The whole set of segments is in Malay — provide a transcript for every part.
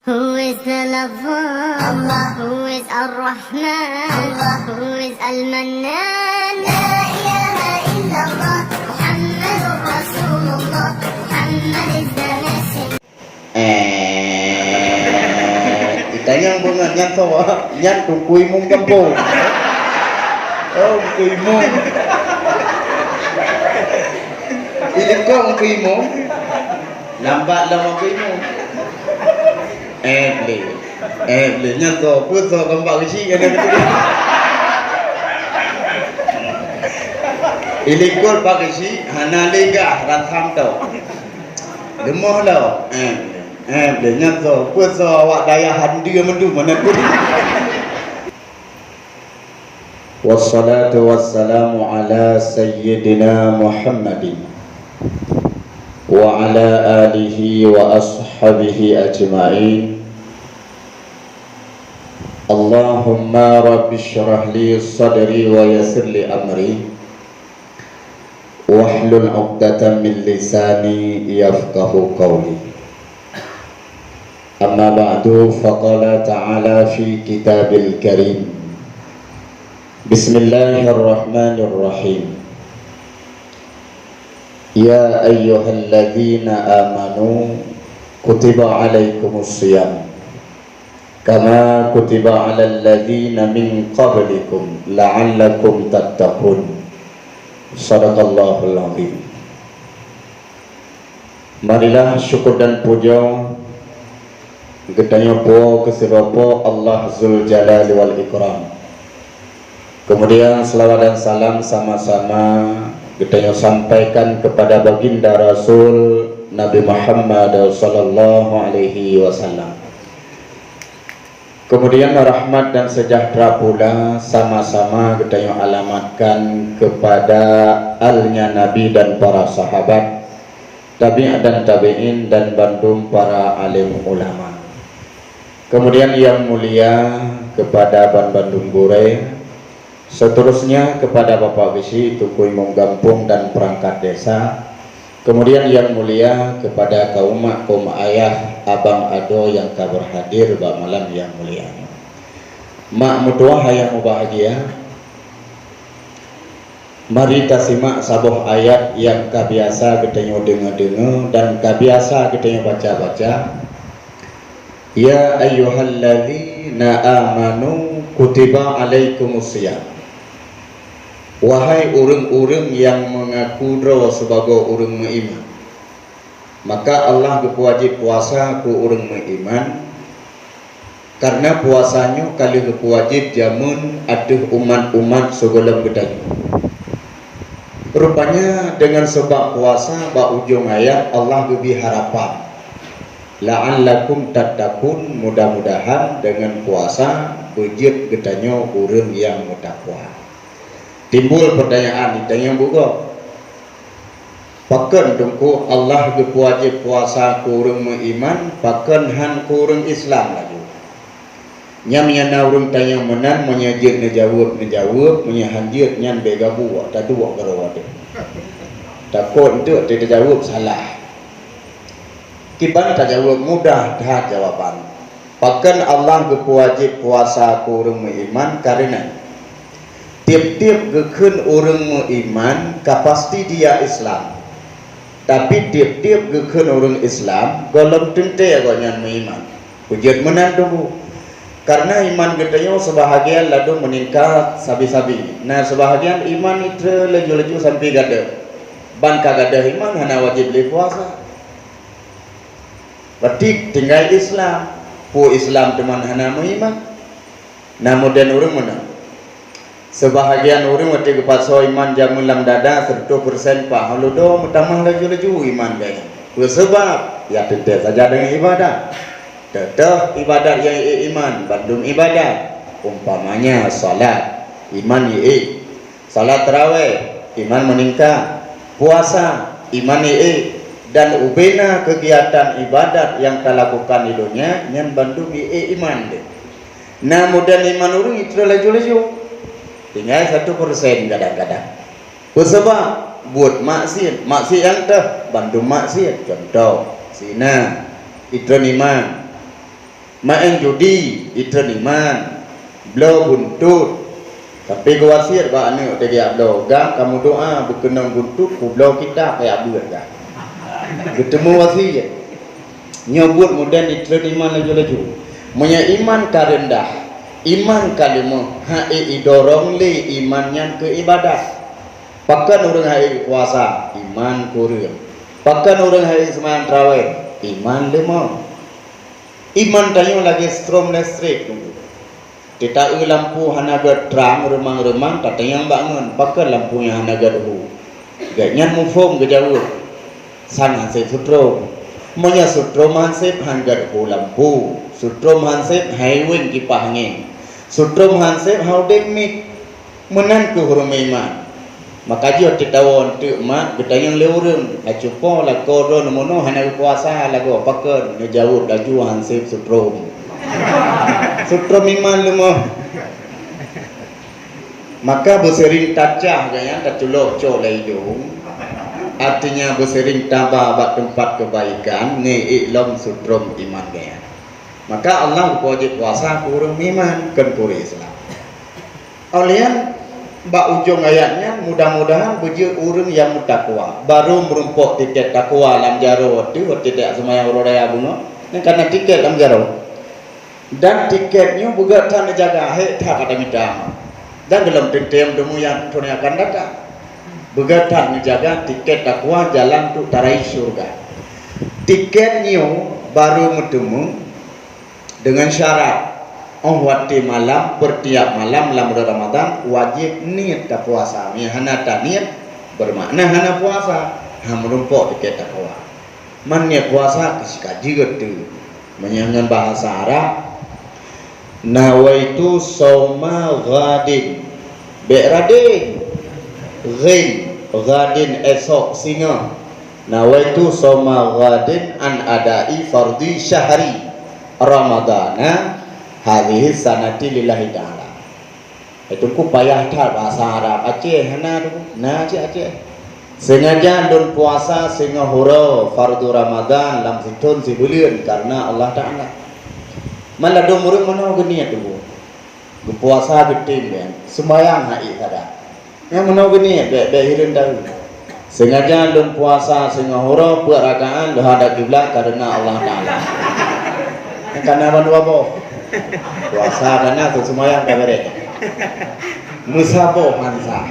Who is the lover? Allah. Who is Ar-Rahman? Allah. Who is Al-Mannan? La ilaha illallah. Muhammadur Rasulullah. Muhammad is the messenger. Itanya bunga nyan sawa nyan tungkui mung kampung. Oh kui mung. Ini kau kui mung. Lambat lama kui mung. Boleh nyan sawa pun sawa gambar kecil kan ada betul. Ilikul pakai si hana lega rantam tau. Demoh lau. Boleh nyan sawa pun sawa awak daya handi mendu mana pun. Wassalatu wassalamu ala sayyidina Muhammadin wa ala alihi wa ashabihi ajma'in. Allahumma rabbi syrah li sadri wa yassir li amri wahlul 'uqdatam min lisani yafqahu qawli. Amma ba'du, faqala ta'ala fi kitabil karim. Bismillahirrahmanirrahim. Ya ayyuhalladzina amanu kutiba alaikumus shiyam kama kutiba alal ladzina min qablikum la'allakum tattaqun. Shadaqallahul azim. Marilah syukur dan puja gedanya po kesirapa Allah Zul Jalali wal Ikram. Kemudian selawat dan salam sama-sama kita sampaikan kepada baginda Rasul Nabi Muhammad sallallahu alaihi wasallam. Kemudian rahmat dan sejahtera pula sama-sama kita alamatkan kepada alnya Nabi dan para sahabat, tabi'in dan tabi'in dan bandung para alim ulama. Kemudian yang mulia kepada Ban Bandung Bure, seterusnya kepada Bapak Bisi Tukui Monggampung dan perangkat desa. Kemudian yang mulia kepada kaum mak, kaum ayah, abang ado yang kabar hadir pada malam yang mulia. Mak mutuah yang bahagia. Mari kita simak sabuh ayat yang kabiasa kita dengar-dengar dan kabiasa kita baca-baca. Ya ayyuhalladzina amanu kutiba alaikumus shiyam. Wahai orang-orang yang mengaku diri sebagai orang beriman, maka Allah berwajib puasa ku orang beriman, karena puasanya kali berwajib jamun aduh umat-umat segala bedanya. Rupanya dengan sebab puasa ba ujung ayat Allah beri harapan, la'allakum tattaqun, mudah-mudahan dengan puasa wujud gedanya orang yang bertakwa. Timbul pertanyaan ditanya buka, pakan tungku Allah berwajib puasa ku orang beriman, pakan han ku orang Islam lagi. Nyam yana orang tanya menan menyajir ngejawab menyahanjir nyan begabu tak dua garawade. Takut itu tidak jawab salah. Kiban tak jawab mudah dah jawaban. Pakan Allah berwajib puasa ku orang beriman karena tiap-tiap gekun orang beriman kapasti dia Islam. Tapi tiap-tiap gekun orang Islam golong tente agaknya beriman. Hujat menan tu. Karena iman gedanya sebahagian lalu meningkat sabi-sabi. Nah sebahagian iman itu laju-laju sampai gada. Ban kagada iman hana wajib li puasa. Berarti tinggal Islam. Pu Islam teman hana beriman. Namun dan orang mana? Sebahagian orang mati kepasau iman jamun lam dada 100% pak haludo mutamah laju-laju iman gaya. Sebab ya tentu saja dengan ibadah. Tetap ibadat yang iman, bandung ibadat. Umpamanya salat, iman ye. Salat tarawih, iman meningkat. Puasa, iman ye. Dan ubena kegiatan ibadat yang kita lakukan di dunia yang bandung ye iman deh. Nah mudah iman orang itu laju-laju. Tinggal 1% kadang-kadang. Sebab buat maksiat yang dah bandung maksiat. Contoh, zina, itu iman. main judi itu iman blow buntut tapi gua wasiat ba ane udah dia blow gam kamu doa berkenang buntut ku blow kita kayak buat kan ketemu wasiat nyebut mudah itu iman laju punya iman karendah iman kalimah hai idorong li imannya ke ibadah pakan orang hai puasa iman kurang pakan orang hai sembahyang tarawih iman lemah iman tayo lagi strong listrik kita lampu hanaga terang remang-remang kata yang bangun pakai lampunya hanaga dulu gaknya mufum kejauh sana saya sutro monya sutro mansip hanaga dulu lampu sutro mansip highway kipahnya sutro mansip haudek mik menan ke hurum iman maka dia titawon tu mak betayang leurung acupo la koron mono hana puasa lago paken ngejauh laju hansip sutrom sutrom iman lemah maka bersering tacah gaya taculok colai dong artinya bersering tabah bak tempat kebaikan ngei long sutrom iman gaya maka Allah wajib puasa kurang iman kan kuri Islam olian bak ujung ayatnya mudah-mudahan bujur urang yang mutakwa baru merumpok tiket takwa lam jaro waktu tidak semayang raya bunga ini karena tiket lam jaro dan tiketnya juga tak jaga hek tak ada midang dan dalam titem demu yang turun akan datang juga tak menjaga tiket takwa jalan untuk tarai surga tiketnya baru bertemu dengan syarat wati malam bertiap malam dalam bulan Ramadan wajib niat tak puasa. Hana tak niat bermakna hana puasa. Merumpok tiket takwa. Man niat puasa kasih gitu. Menyangan bahasa Arab. Nawaitu sauma ghadin. Beradin. Ghadin esok singa. Nawaitu sauma ghadin an adai fardhi syahri Ramadana hadhihi sanati lillahi ta'ala itu ku payah tak bahasa Arab Aceh hana tu nah Aceh sengaja don puasa sehingga hura fardu Ramadan dalam setahun sebulan karena Allah Ta'ala malah do murid mana gini tu puasa betul kan sembahyang hai kada yang mana gini be hirin tahu sengaja don puasa sehingga hura perakaan hadap kiblat karena Allah Ta'ala karena apa puasa karena tu semayang kabare musabo mansa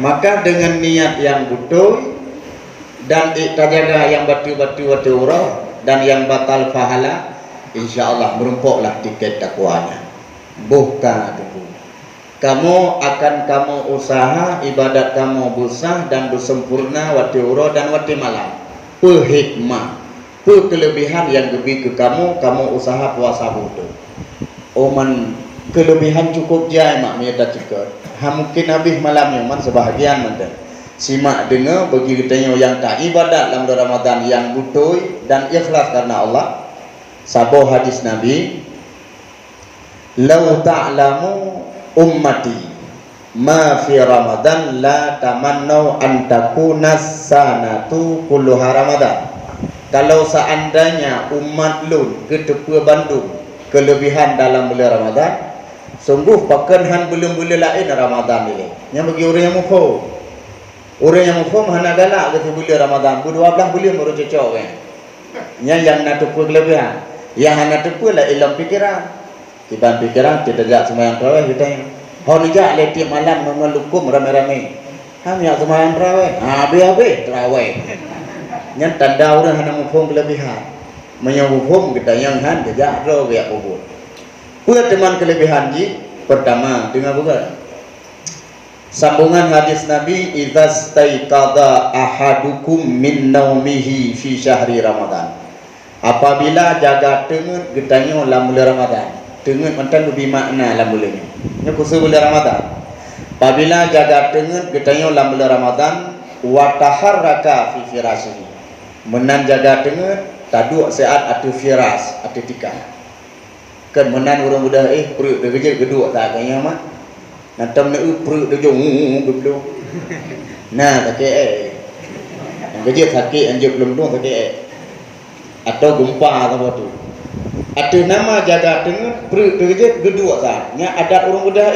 maka dengan niat yang betul dan iktajaga yang batu-batu urah dan yang batal pahala insyaallah merumpoklah tiket takwanya buka dulu kamu akan kamu usaha ibadat kamu busah dan bersempurna wati urah dan wati malam hikmah kelebihan yang lebih ke kamu usaha puasa butuh oman kelebihan cukup jai mak menyata cukup mungkin habis malamnya man sebahagian mantan simak dengar bagi kita yang tak ibadat dalam Ramadan yang butuh dan ikhlas karena Allah sabuh hadis Nabi lau ta'lamu ummati ma fi Ramadan la tamannau an takuna sanatu kulluha Ramadan. Kalau seandainya umat lu ketepua Bandung kelebihan dalam bulan Ramadan, sungguh pakenhan belum-belum lain Ramadan ini. Yang bagi orang yang mufhum. Orang yang mufhum hana galak ke bulan Ramadan. 12 bulan baru cocok kan. Yang nak tepua kelebihan. Yang hana tepua lah ilam pikiran. Kita pikiran kita jak sembahyang tarawih kita. Hau ni jak letih malam memelukum ramai-ramai. Ham yang sembahyang tarawih. Habis-habis tarawih. Yang tanda orang hana mufhum kelebihan menyamufhum kita yang han kejak roh biak kubur buat teman kelebihan ji pertama dengar bukan sambungan hadis Nabi idza staiqadha ahadukum min naumihi fi syahri Ramadan apabila jaga tengen getanya dalam bulan Ramadan tengen mantan lebih makna dalam bulannya nya khusus bulan Ramadan apabila jaga tengen getanya dalam bulan Ramadan wa taharraka fi firashihi menan jaga dengar taduk saat atu firas atu tikar kan menan orang muda perut dia kerja kedua tak kaya mak nantam nak perut dia jong belum nah tak yang kerja sakit anjur belum dong sakit atau gempa apa tu. Ada nama jaga tengah perut terjadi gedua sahnya ada orang mudah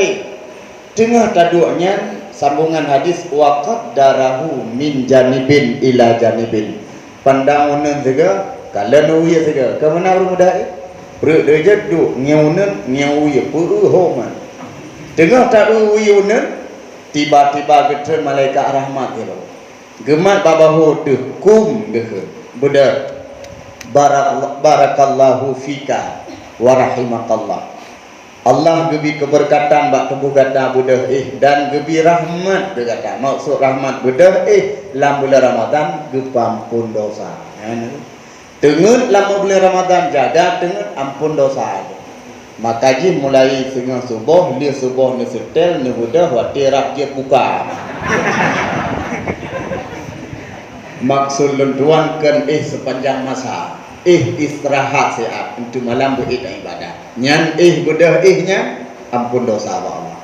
tengah taduknya sambungan hadis waqad darahu min janibin ila janibin pandangan juga kalau nuya juga ke mana orang mudah perut terjadi duk nyaunan nyauya puruhoman tengah taduyunan tiba-tiba geter malaikat rahmat dia gemat babahu tu kum deh bedah barakallahu fika wa rahimakallah Allah gebi keberkatan bak tubuh kata budah dan gebi rahmat dia kata maksud rahmat budah lam bulan Ramadan gepampun dosa tengut lam bulan Ramadan jaga tengut ampun dosa maka ji mulai setengah subuh dia subuh ni setel ni budah wati rakyat buka maksud lentuankan sepanjang masa istirahat siap untuk malam beribadah nyan bedah nya ampun dosa Allah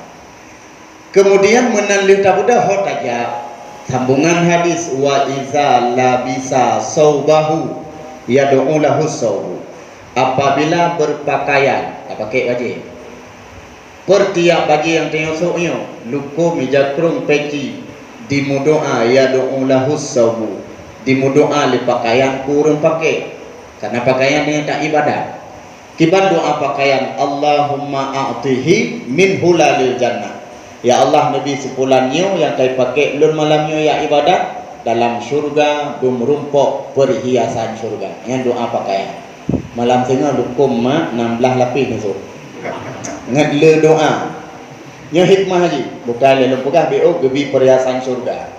kemudian menalih tabudah hotaja sambungan hadis wa iza labisa saubahu yad'u lahu saubu apabila berpakaian pakai baju pertiap bagi yang tengok luku mijakrung peci dimudoa yad'u lahu saubu dimudoa li pakaian kurang pakai karena pakaian yang tak ibadah kiban doa pakaian Allahumma a'tihi min hulalil jannah ya Allah Nabi sepulannya yang kai pakai lun malamnya ya ibadah dalam syurga rumrumpok perhiasan syurga yang doa pakaian malam tengah lukum 16 lapis ni so ngadle doa nya hikmah haji bukan le pegah BO gebi perhiasan syurga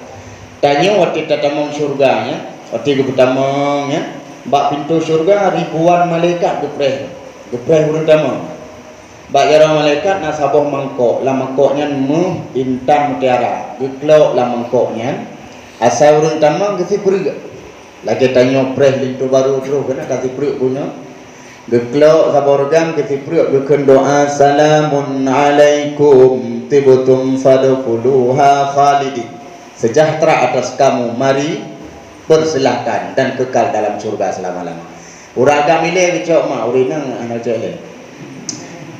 tanya waktu tatamong syurganya waktu getamongnya bak pintu syurga ribuan malaikat gepreh urang tamang bak jara malaikat nasabah mangkok la mangkoknya intan mutiara geklok la mangkoknya asal urang tamang gesi pergi lagi tanya preh pintu baru terus kena kasih pergi punya geklok saborgam gesi pergi geken doa salamun alaikum tibtum fadkhuluha khalidin sejahtera atas kamu mari persilahkan dan kekal dalam surga selama-lamanya. Uragam ile gecok mak urinang anak jele.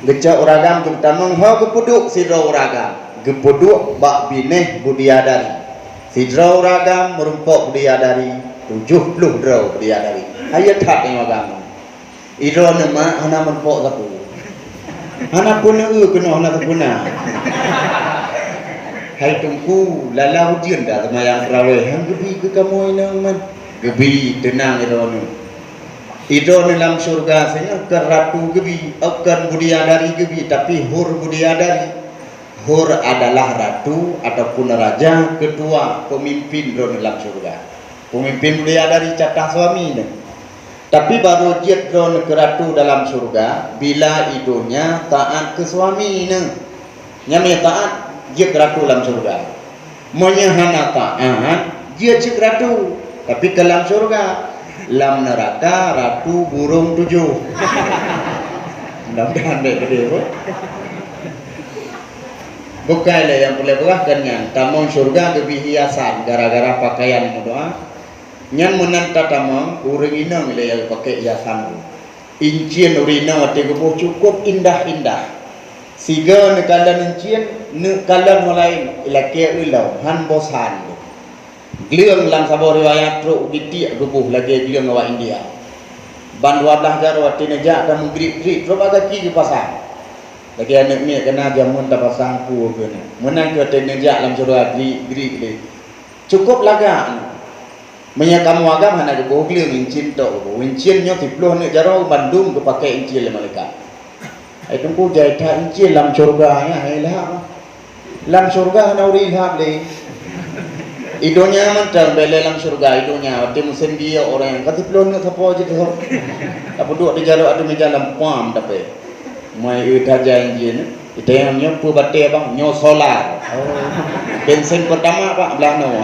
Gecok uragam terutama ho kepuduk sidro uragam. Gepuduk bak bineh budiadari. Sidro uragam merumpok budiadari 70 draw budiadari. Ayat hak yang agama. Iro nama ana merumpok sapu. Ana pun kena ana terpuna. Hai tungku lalau ujian dah sama yang terawih hang gebi ke kamu inang man gebi tenang idonu dalam surga saya ke ratu gebi akan budiadari gebi tapi hur budiadari hur adalah ratu ataupun raja ketua pemimpin dalam surga pemimpin budiadari catah suami tapi baru jet ke ratu dalam surga bila idonya taat ke suami nyamnya taat dia ratu dalam surga menyahana taat dia cik ratu tapi ke dalam surga dalam neraka ratu burung 7 mudah-mudahan baik gede bukanlah yang boleh berahkan yang tamang surga lebih hiasan gara-gara pakaian doa yang menanta tamang urang inang yang pakai hiasan incian urina wate cukup indah-indah siga nekalan encien nekalan mulai ilakia ulau han bosan gliang lang sabor riwayat tru ditiak gebuh lagi gliang awak India ban 12 garwa tineja dan grip-grip coba kaki ke pasang lagi anak ni kena jamun tak pasang ku kena menang ke tineja dalam surga grip cukup laga menya kamu agam hana gebuh gliang encien tok encien nyo 10 ni jaro Bandung ke pakai encien le malaikat itu ku jai ta inci lam surga nya helah lam surga na uri hab le idonya mentang bele lam surga idonya waktu musim dia orang yang kata pelon nak apa je tu apa duduk di jalo ada meja lam pam tapi mai uta janji ni itu yang nyo pu bate bang nyo solar bensin pertama pak belah no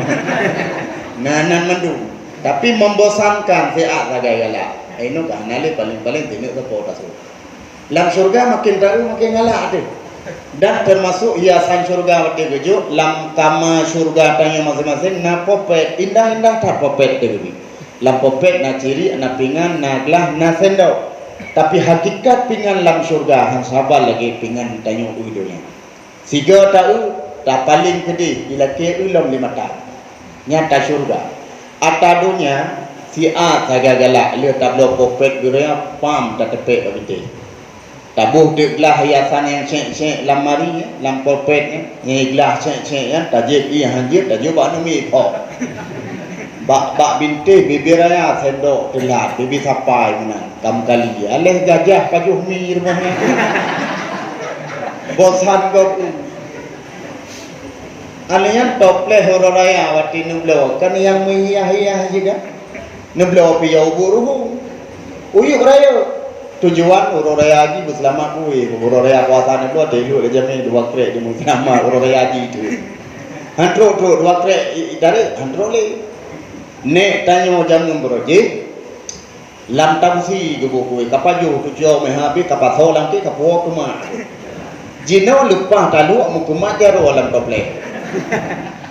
nanan mandu tapi membosankan fiat gaya-gaya ini kan nale paling-paling tinuk apa tasu lam surga makin baru makin galak tu dan termasuk hiasan surga waktu keju lam kama surga tanya masing-masing na popet indah-indah tak popet tu Lampopet na ciri na pingan na gelah na sendok. Tapi hakikat pingan lam syurga hang sabar lagi pingan tanyo uidonya. Siga tahu dah paling gede bila ke ulam 5 tahun. Nyata syurga. Atadunya si A tagagalak dia tablo popet guraya pam tak tepek begitu. Tabuh deklah hiasan yang cek-cek lamari lam popet ni gelah cek-cek ya tajib i hanjit tajib ba numi pok. Bak binti bibir raya sendok telat bibi sapai mana kam kali aleh gajah kajuh mi rumahnya. Bosan kau alenya tople horo raya wati nublo kan yang mihiyah juga nublo piyau buruh uyuk raya tujuan horo raya haji berselamat kuih horo raya kawasan itu ada dulu aja me 2 krek di muslimah horo raya haji itu hantro 2 krek dari hantro le nek tanya jam nombroje lam tamsi gubu kuih kapaju tujuh mehabi kapaso langki kapuo kuma jino lupa talu mukuma jaro lam tople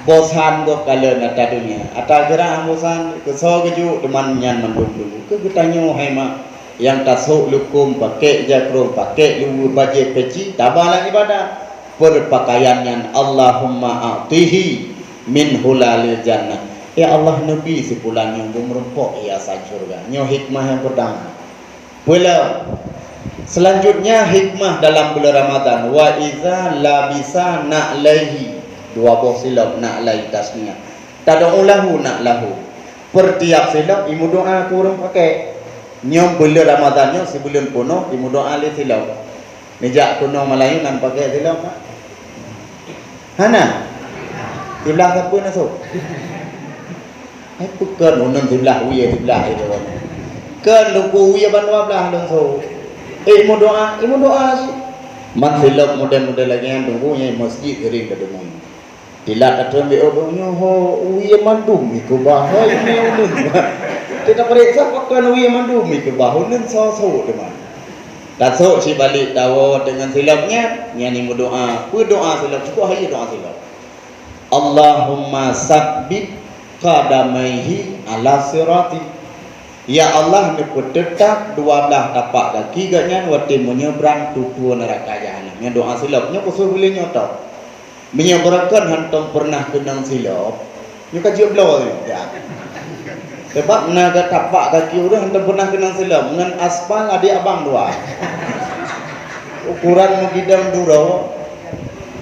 bosan go kala nata dunia ata gerang bosan keso keju teman nyan mandum dulu ke getanyo hema yang tasuk lukum pakai jakrum pakai lu baje peci tabalan ibadah berpakaian yang Allahumma a'tihi min hulalil jannah ya Allah nabi sepulan yang merempok hiasan surga nyo hikmah yang pertama pula selanjutnya hikmah dalam bulan Ramadan wa iza labisa na'laihi 2 buah silap na'lai tasniah tad'u lahu na'lahu per tiap silap imu doa kurang pakai nyom bulan Ramadan nyo sebulan penuh imu doa le silap nejak kuno Melayu nan pakai silap mak hana sebelah siapa nasuk ai bukan unan sebelah uya sebelah itu kan luku uya banwa belah langsung imu doa sih man silap model-model lagi yang tunggunya masjid kering kedemu Tila kata odonya ho uye mandum iku bahai ni ulun. Kita periksa pakai uye mandum iku bahulun so teman. Tasuk si balik tawa dengan silapnya nyani doa. Pu doa silap cukup hari doa silap. Allahumma sabbit qadamaihi ala sirati. Ya Allah ni tetap 12 tapak kaki gaknya wati menyeberang tutu neraka jahanam. Nya doa silapnya kusul boleh nyotop. Menyebarakan hantam pernah kenang silap nyuka jiu blow ya sebab naga tapak kaki orang hantam pernah kenang silap dengan aspal adik abang dua ukuran mengidam duro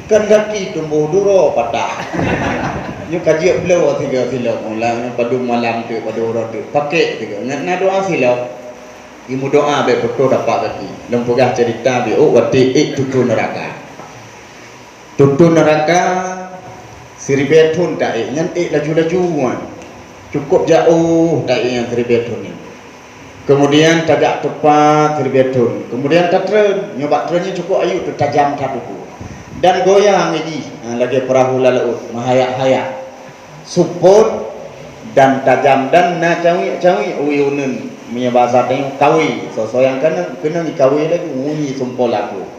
kan kaki tumbuh duro patah nyuka jiu blow 3 silap ulang pada malam tu pada orang tu pakai 3 nak doa silap imu doa be betul tapak kaki lempugah cerita be oh wati tutu neraka tutu neraka siribetun tak nyantik laju-laju cukup jauh tak yang siribetun ni kemudian tagak tepat siribetun kemudian tren nyoba trennya cukup ayu tu tajam satuku dan goyang lagi perahu laut mahayak-hayak support dan tajam dan na cawi uyunun punya bahasa tengok kawi so yang kena dikawi lagi bunyi sumpol aku.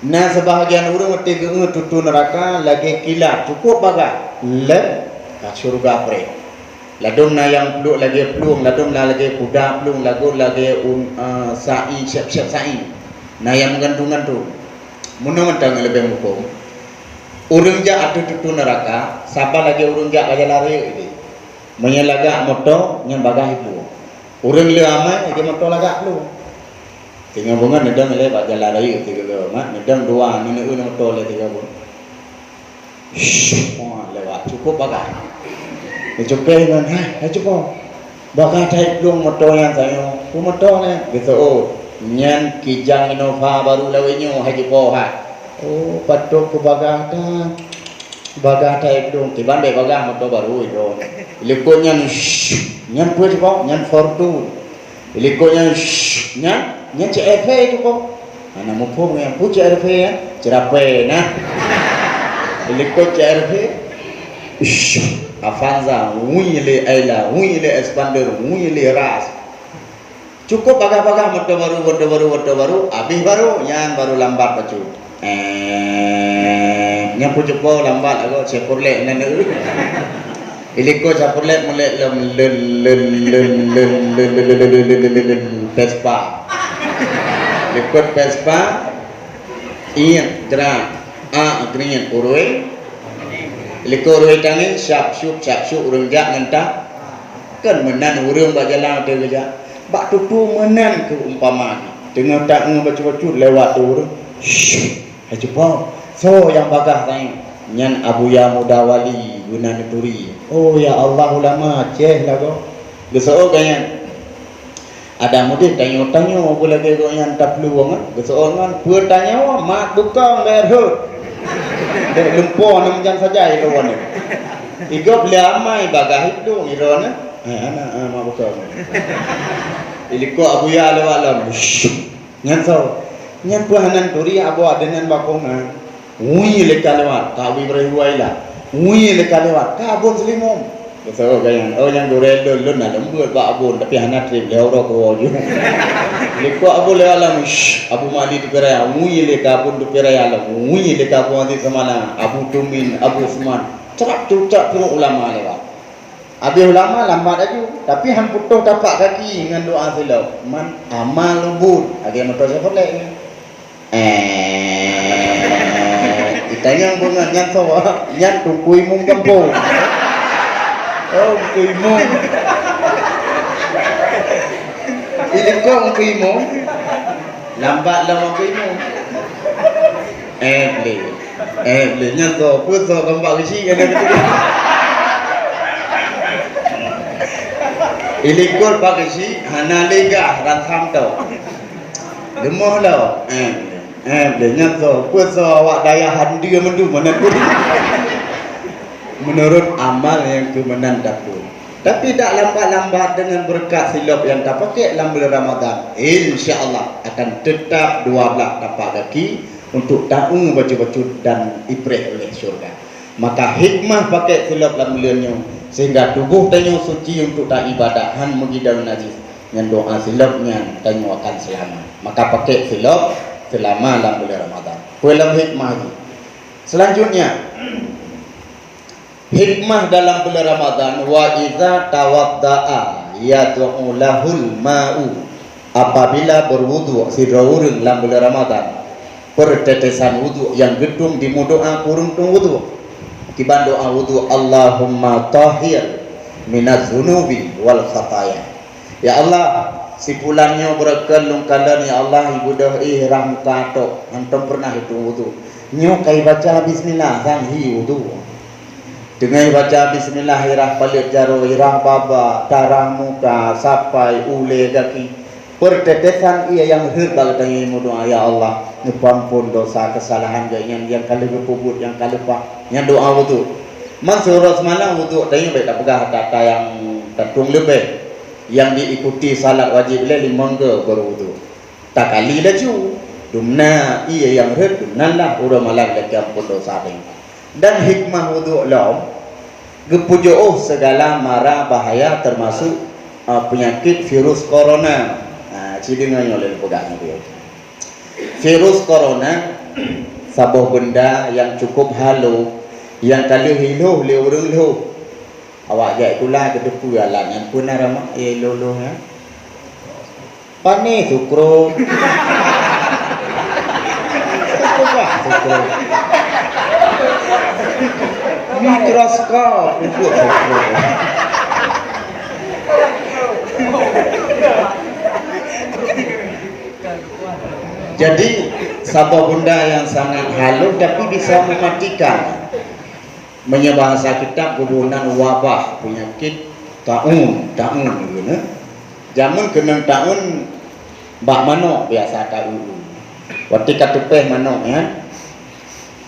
Nah sebahagian orang mati gengut tutu neraka lagi kilat cukup bagai le surga pre. Ladung na yang peluk lagi pelung, ladung na lagi kuda pelung, lagu lagi sa'i siap-siap sa'i. Nah yang menggantung-gantung. Menang-menang lebih hukum. Urang ja atu tutu neraka, siapa lagi urang ja aja lari ini. Menyelaga moto nyan bagai itu. Urang le amai lagi moto lagak lu. Tinggal bunga nedang le ba jalan raya 3 mak nedang 2 ni nak motor le 3 pun. Wah lewat cukup bagai. Cukup dengan cukup. Bagai type long motor yang saya. Ku motor le gitu oh nyan kijang Innova baru lawinyo haji poha. Oh patok ku bagai ta. Bagai type long tiban be bagai motor baru itu. Likonya nyan pu cukup nyan Fortune. Likonya nyan CRV itu kok ana mo po yang pu CRV ya cerape nah liko CRV Avanza wile Ayla wile Expander wile Ras cukup baga-baga motor baru habis baru yang baru lambat pacu yang pu cepo lambat agak seporlek nene Iliko capulet melek lem Vespa. Likut Vespa ian gerak keringat urui. Iliko urui tangi syap syup urung jak ngentah. Kan menan urung bak jalan ada kerja. Bak tutu menan ke umpama dengan tak ngebaca-baca lewat tu urung. Cepat. So yang bagah tanya. Nyan Abu Ya Mudawali guna neturi. Oh ya Allah ulama ceh lah kau. Gesok kanyan. Ada mudik tanya-tanya boleh ke kau yang tak perlu kan. Gesok kan pur tanya wah mak buka merhut. Dek lumpur nam jam saja itu wan. Igop le amai bagah hidung irona. Anak mak buka. Iliko Abu Ya alam. Nyan so. Nyan puhanan turi abu adenan bakongan. Ui leka lewat, kawi berhuai lah. Ui leka lewat, kabun selimum. Betul kan? Oh yang dorel lun ada lembut bak abun tapi anak trip lewat ke wajib. Lekuk abu lewat lah, abu mandi tu perai. Ui leka abun tu perai lah. Ui leka abun di semana. Abu Tumin, Abu Usman. Cerak cucak penuh ulama lewat. Habis ulama lambat aja. Tapi han putus tapak kaki dengan doa silau. Man amal lubut. Ada motor siapa lagi? Tanya bunga nyan sawa nyan tungkui mung kampung. Oh kui mung. Ini kau kui mung. Lambat lama kui mung. Beli nyan sawa pun sawa kambak kecil kan ada. Ini kau pakai si hana lega rantam tau. Demoh lau. Dia nyata puasa awak daya handi mendu mana pun menurut amal yang kemenan dapur. Tapi tak lambat-lambat dengan berkat silap yang tak pakai dalam bulan Ramadan, insya-Allah akan tetap 12 tapak kaki untuk tahu baca-baca dan ibrah oleh syurga. Maka hikmah pakai silap dalam bulannya sehingga tubuh tanya suci untuk tak ibadah han mengidau najis. Yang doa silapnya tanya akan selamat. Maka pakai silap selama dalam bulan Ramadan. Dalam hikmah ini. Selanjutnya, hikmah dalam bulan Ramadan wa idza tawaddaa yad'u lahul ma'u. Apabila berwudu sidrawurun dalam bulan Ramadan, pertetesan wudu yang gedung di doa kurung tung wudu. Kiban doa wudu Allahumma tahhir minaz zunubi wal khataya. Ya Allah, si pulannya berkelung kalan ya Allah ibu dah ihram katok antum pernah itu wudu nyo kai baca bismillah sang hi wudu dengan baca bismillah irah palit jaro irah baba darah muka sampai ule kaki pertetesan ia yang hebat tanya mu doa ya Allah ngepampun dosa kesalahan yang kali berpubut yang kali pak yang doa wudu maksud semalam wudu tanya baik tak pegah kata yang tertung lebih yang diikuti salat wajib le limangga berwudu tak kali laju dumna ia yang red dumnalah ura malam lekam pun dosa dan hikmah wudu law gepujo segala mara bahaya termasuk penyakit virus corona. Cidingan oleh pegang dia virus corona sabuh benda yang cukup halu yang kali hiluh le urang hiluh. Awak jai itulah kedepu alat yang pun ramah lolo ya. Pane sukro. Sukro. Mikroskop untuk sukro. Jadi sabah benda yang sangat halus tapi bisa mematikan. Menyebahasa kitab kebunan wabah penyakit taun gitu. Zaman kena taun bak manok biasa tahu. Waktu katupeh manok ya.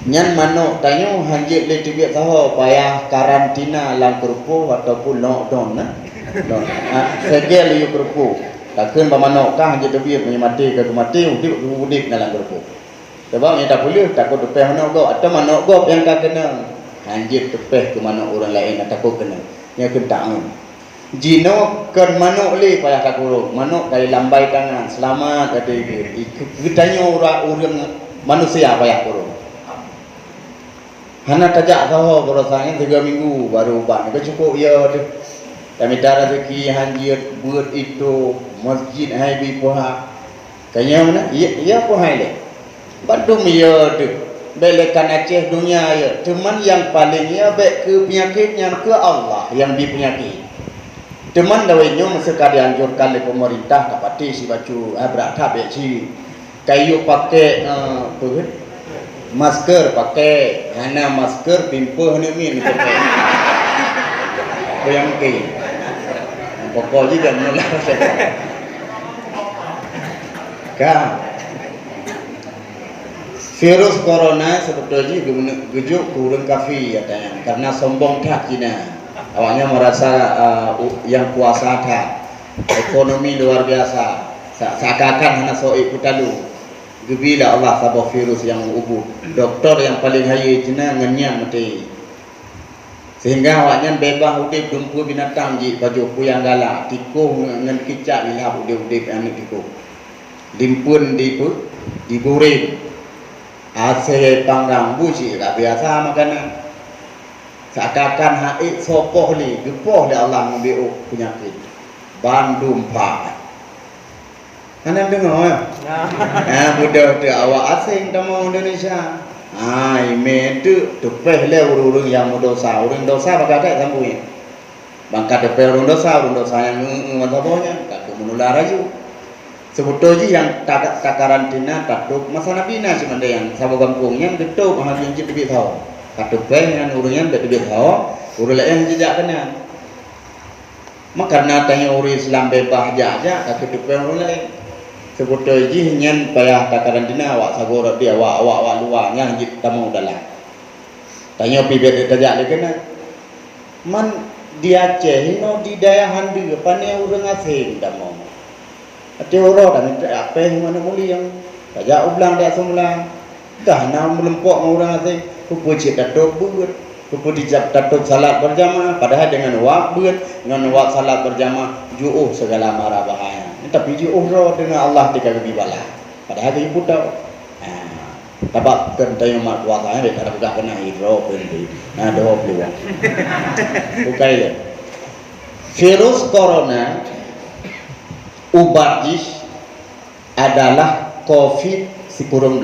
Nyan manok tanya hanjit le tibiak tahu payah karantina lang kerpu ataupun lockdown nah. Segel yu kerpu. Takkan ba manok kah hanjit tibiak mati ke mati udip dalam kerpu. Sebab yang tak boleh takut tupeh manok go atau manok go yang tak kena hanjit tepeh ke mana orang lain nak takut kena yang kentaan jino kan manuk le payah takut manuk dari lambai tangan selamat kata dia tanya orang manusia payah kurung Hana tajak tahu berasanya 3 minggu baru ubat. Kau cukup ya tu. Kami dah rezeki hanjir buat itu masjid hai bi puha. Kayaknya mana? Ya puha le. Badum ya tu. Belekan Aceh dunia ya. Cuman yang paling ya baik ke penyakit yang ke Allah yang di penyakit. Cuman dawainya masa dianjurkan oleh pemerintah kapati si bacu berat habis si kayu pakai masker pakai hana masker pimpuh ni min pakai yang ke pokok juga menular kan virus corona sebetulnya gejuk kurang kafi katanya karena sombong tak Cina awaknya merasa yang kuasa tak ekonomi luar biasa seakan-akan hana soik putalu gebila Allah sabah virus yang ubu doktor yang paling hayi Cina ngenyam mati sehingga awaknya bebas udip dumpu binatang ji baju puyang galak tikuh ngen kicak lihap udip anak tikuh limpun digoreng ase panggang buci tak biasa makanan seakan haid sopoh ni gepoh dia Allah membiuk penyakit bandum pak Anda dengar ya? Budak tu awak asing tamu Indonesia. Ime tu tepeh le urung yang dosa, urung dosa bakal tak sambungnya. Bangkat tepeh urung dosa yang ngatabonya tak menular aja. Sebetulnya yang tak karantina tak duk masa Nabi na cuma ada yang sabu kampungnya betul mahal yang jadi tahu. Tak tepeh yang urungnya betul tahu, urung lain jejak kena. Maka karena tanya orang Islam bebas jaja tak tepeh urung lain. Sebetulnya nyen payah tak karantina awak sagor dia awak luarnya hiji tamu dalam. Tanya pibet tajak le kena. Man di Aceh hino di daya handu pane urang asing tamu. Ate oro dan apa mana muli yang tajak ublang dak semula. Dah na melempok orang asing kupu cik datuk buat. Kupu dijak datuk salat berjamaah padahal dengan wak buat dengan wak salat berjamaah juuh segala marah bahaya. Tapi juuh roh dengan Allah tidak lebih bala. Padahal dia pun tahu. Tapi kentang mak kuatanya dia tak kena hidro beli. Nah doa beli. Bukan itu. Virus corona ubatnya adalah COVID-19.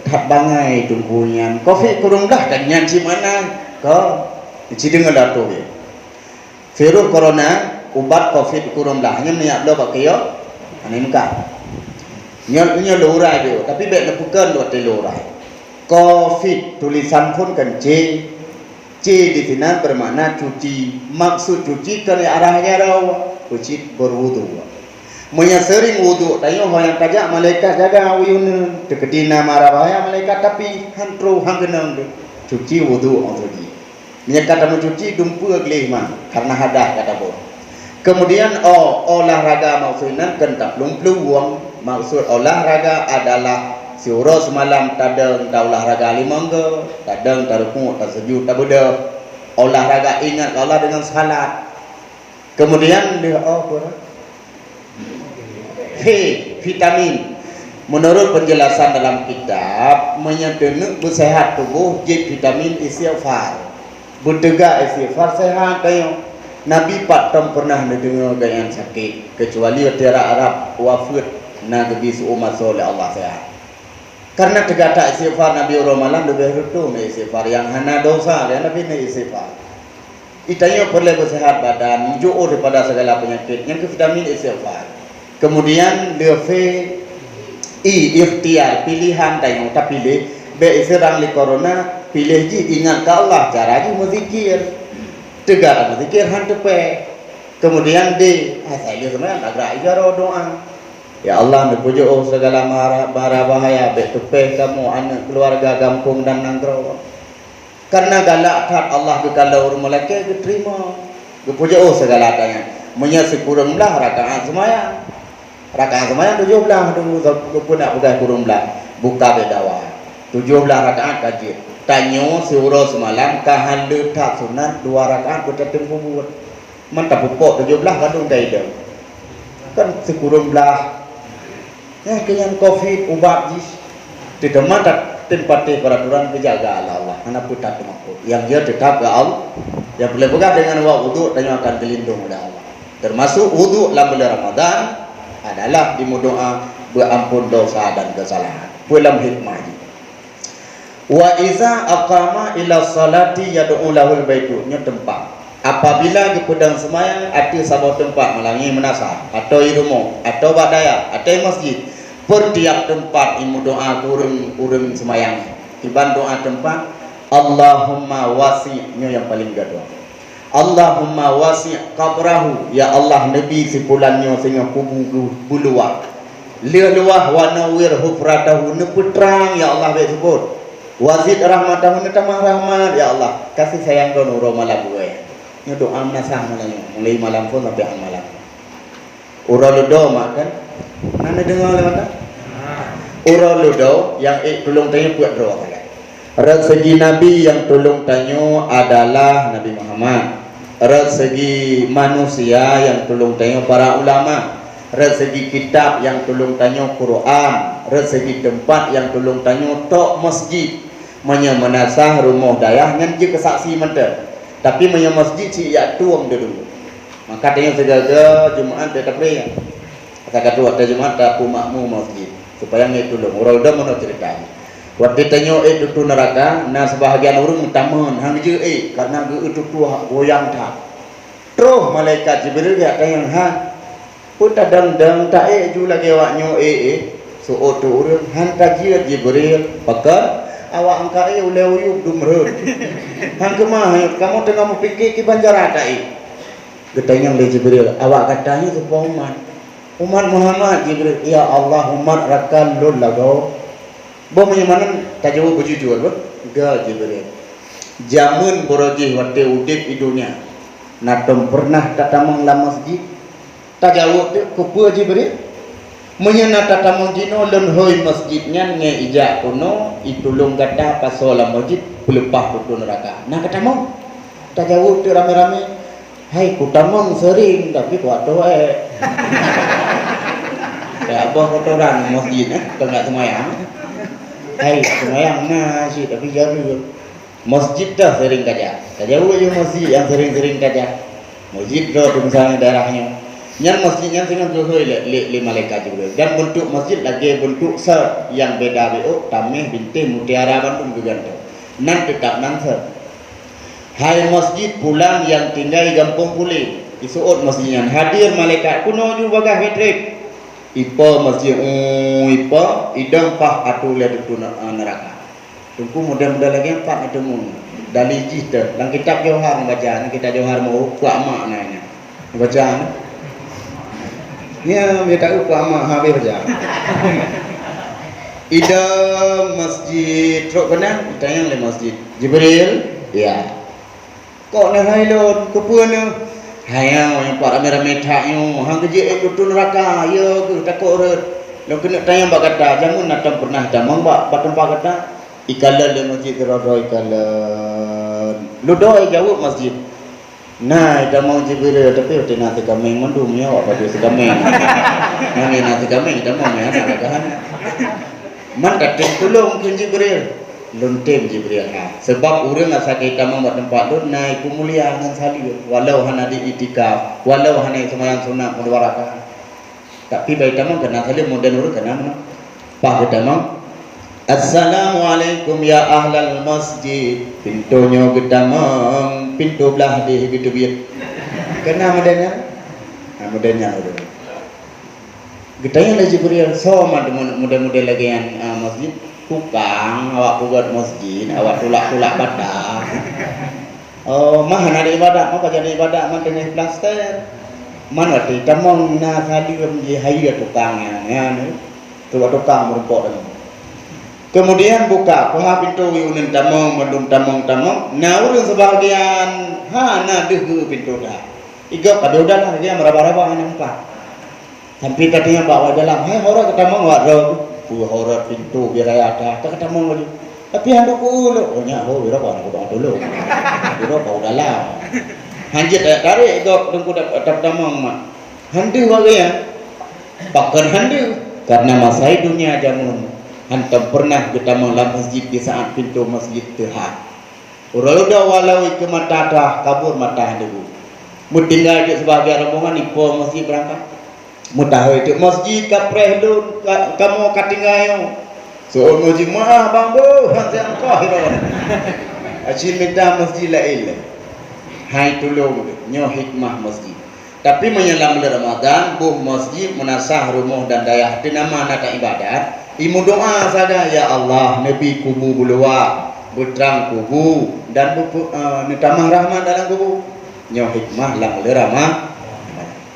Tak bangai tunggunya. COVID-19 kan yang si mana? Kau si dengar dah tu. Virus corona ubat COVID-19 hanya niat lo pakai yo ane muka nya lurai dia tapi baik bukan lo lurai COVID tulisan pun kan C di sini bermakna cuci maksud cuci ke arahnya raw cuci berwudu punya sering wudu tayo yang tajak malaikat jaga uyun deketina marah bahaya malaikat tapi hantru hanggenang cuci wudu auzubi nya kata mencuci dumpu gelih mah karena hadah kata bo. Kemudian olahraga maksudnya kentak peluang maksud olahraga adalah siuro semalam tadeng ta olahraga limangga tadeng taruku ta sejuk ta beda olahraga ingat Allah dengan salat kemudian dia vitamin menurut penjelasan dalam kitab menyedenu bersehat tubuh vitamin istighfar bertegak istighfar sehat kayo Nabi patam pernah dengar gayaan sakit kecuali tera Arab wafat na gebi seumat soleh Allah sehat. Karena tegata istighfar Nabi Ramalan lebih rutu istighfar yang hana dosa dan Nabi ni istighfar. Itanya perlu bersehat badan, jauh daripada segala penyakit. Yang ke vitamin istighfar. Kemudian ikhtiar pilihan tayang tak pilih be serang li corona pilih ji ingat ke Allah cara ji muzikir. Tegak berzikir hantepe. Kemudian saya sebenarnya agak ijaro doa. Ya Allah dipujuk segala marah bahaya betupe kamu anak keluarga kampung dan nanggro. Karena galak kat Allah kalau rumah laki diterima. Dipujuk segala tanya. Menyasi kurang belah rakaat semaya. Rakaat semaya 17 dulu pun nak pegang kurang belah. Buka bedawa. 17 rakaat kaji. Tanya surah semalam kahan letak sunat 2 rakaat bertetap buat. Mantap pupuk 17 kadung dah kan sekurang belah. Ya kenyan COVID ubat jis. Tidak mantap tempati peraturan kejaga Allah. Anak putar kemampu. Yang dia tetap ke Allah. Yang boleh pegang dengan wudu dan akan dilindung oleh Allah. Termasuk wudu dalam bulan Ramadan adalah di doa berampun dosa dan kesalahan. Dalam hikmah ini. Wa iza aqama ila salati yad'u lahul baitu nya tempat. Apabila di pedang semayang ada sebuah tempat melangi menasah atau di rumah atau badaya atau di masjid, pertiap tempat imu doa kurung semayang. Iban doa tempat Allahumma wasi'nya yang paling gaduh. Allahumma wasi' qabrahu, ya Allah nabi sipulannya sehingga kubu buluah. Luah wa nawwir hufratahu neputrang ya Allah baik sebut. Wazid rahmatahu tambah rahmat ya Allah. Kasih sayang kau nuro malam gue. Ini doa menasah mulai malam pun sampai malam. Uraludo makan. Mana dengar oleh mata? Uraludo yang tolong tanya buat doa. Rezeki Nabi yang tolong tanya adalah Nabi Muhammad. Rezeki manusia yang tolong tanya para ulama. Rezeki kitab yang tolong tanya Quran. Rezeki tempat yang tolong tanya tok masjid. Menasah rumah dayah ngan je kesaksi mentah. Tapi masjid si ya tuang dulu. Maka tanya segala Jumaat tetap dia. Kata waktu Jumaat tak makmum masjid supaya ngai tolong. Orang dah mana ceritanya. Waktu tanya itu tu neraka, nah sebahagian orang taman hang je karena itu tu goyang tak. Terus malaikat Jibril dia tanya ha. Puta dang tak ju lagi awaknya so tu orang hantar Jibril pakar awak angka oleh uyup dumrut. Hang kemah kamu tengah mau fikir ki banjara tak Getanya oleh Jibril, awak katanya supaya umat Muhammad Jibril, ya Allah umat rakan lul lago. Bawa mana tak jawab berjujur ber? Ga Jibril. Jamun borojih waktu udip di dunia. Natom pernah tatamang la masjid. Tak jawab dia kepa Jibril. Menyana tatamang jino lon hoi masjidnya nge ijak kuno itulung kata pasal la masjid pelepah putu neraka. Nah katamang tak jawab dia rame-rame. Hai kutamang sering tapi kuat tu kayak apa kotoran masjid tengah semayang. Hai semayang nasi tapi jauh masjid dah sering kaja. Jauh je masjid yang sering-sering kaja. Masjid dah misalnya daerahnya. Yang masjidnya dengan tuh le malaikat juga. Dan bentuk masjid lagi bentuk ser yang beda beo tameh binti mutiara Bandung juga tu. Nan tetap nan ser. Hai masjid pulang yang tinggal di kampung pulih. Isuut masjidnya hadir malaikat kuno juga bagah betrik. Ipa masjid ipa idang pah atu le tu neraka. Tunggu mudah-mudah lagi empat ketemu. Dari cerita dalam kitab Johar baca, kita Johar mau kuat mak nanya. Baca. Ya, dia tahu kuat mak habis baca. Idang masjid truk benar tanya le masjid. Jibril, ya. Kok nak hailon kepuana? Hayang yang pak rame-rame taknya hang kerja itu neraka ya ke takut red lo kena tanya bak kata jangan nak pernah damang bak tempat kata ikalan le masjid rodo ikalan lu doi jawab masjid nah ida mau Jibril tapi udah nanti kami mendum ya apa dia kami nanti kami ida mau ya kan man kata tolong ke Jibril lontem Jibril sebab orang asal kita membuat tempat tu naik pemulihan dengan salih walau hanya di itikaf walau hanya semayang sunat berwarakan tapi baik tamang kena salih modern orang kena mana pak tamang assalamualaikum ya ahlal masjid pintunya gedamang pintu belah di gitu biar kena modelnya modelnya orang getanya lah Jibril so model-model lagi yang masjid tukang awak buat masjid awak tulak-tulak badak mana ada ibadat maka jadi ibadat mana tengah plaster mana di tamang na kali menjadi hayat tukangnya ya tukang merumpok kemudian buka paha pintu yunin tamang mendung tamang nah urang sebagian na degu pintu dah iga pada udah lah dia meraba-raba nampak sampai tadinya bawa dalam hai orang ketamang wak horor pintu biar ada tak ketemu lagi tapi handuk ulu oh nya ho biro kan aku dulu biro kau dalam hanjit tarik gok dengku dapat tamang mak handu bagi ya pakan handu karena masa dunia jamun Hantam pernah kita dalam masjid di saat pintu masjid terhad. Orang udah walau ke mata dah kabur mata dulu. Mutinggal di sebagai rombongan ipo masjid berangkat. Mutahui di masjid kapreh dun kamu katingayo. So masjid mah bang bo hansian kau hiro. Aci minta masjid lain. Hai tolong nyo hikmah masjid. Tapi menyelam Ramadan buh masjid menasah rumah dan daya hati nama nak ibadat. Imu doa saja ya Allah Nabi kubu buluwa butrang kubu dan nitamah rahmat dalam kubu nyo hikmah lang le ramah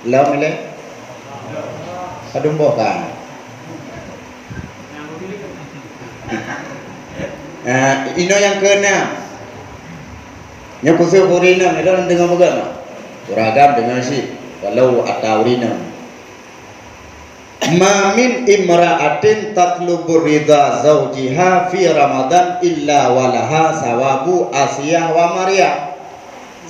lau mele kadung bokan ino yang keenam nyo kusul kurina itu dengan bagaimana beragam dengan si kalau atawrina ma min imra'atin tatlubur ridha zawjiha fi Ramadan illa walaha sawabu Asiyah wa Maryam.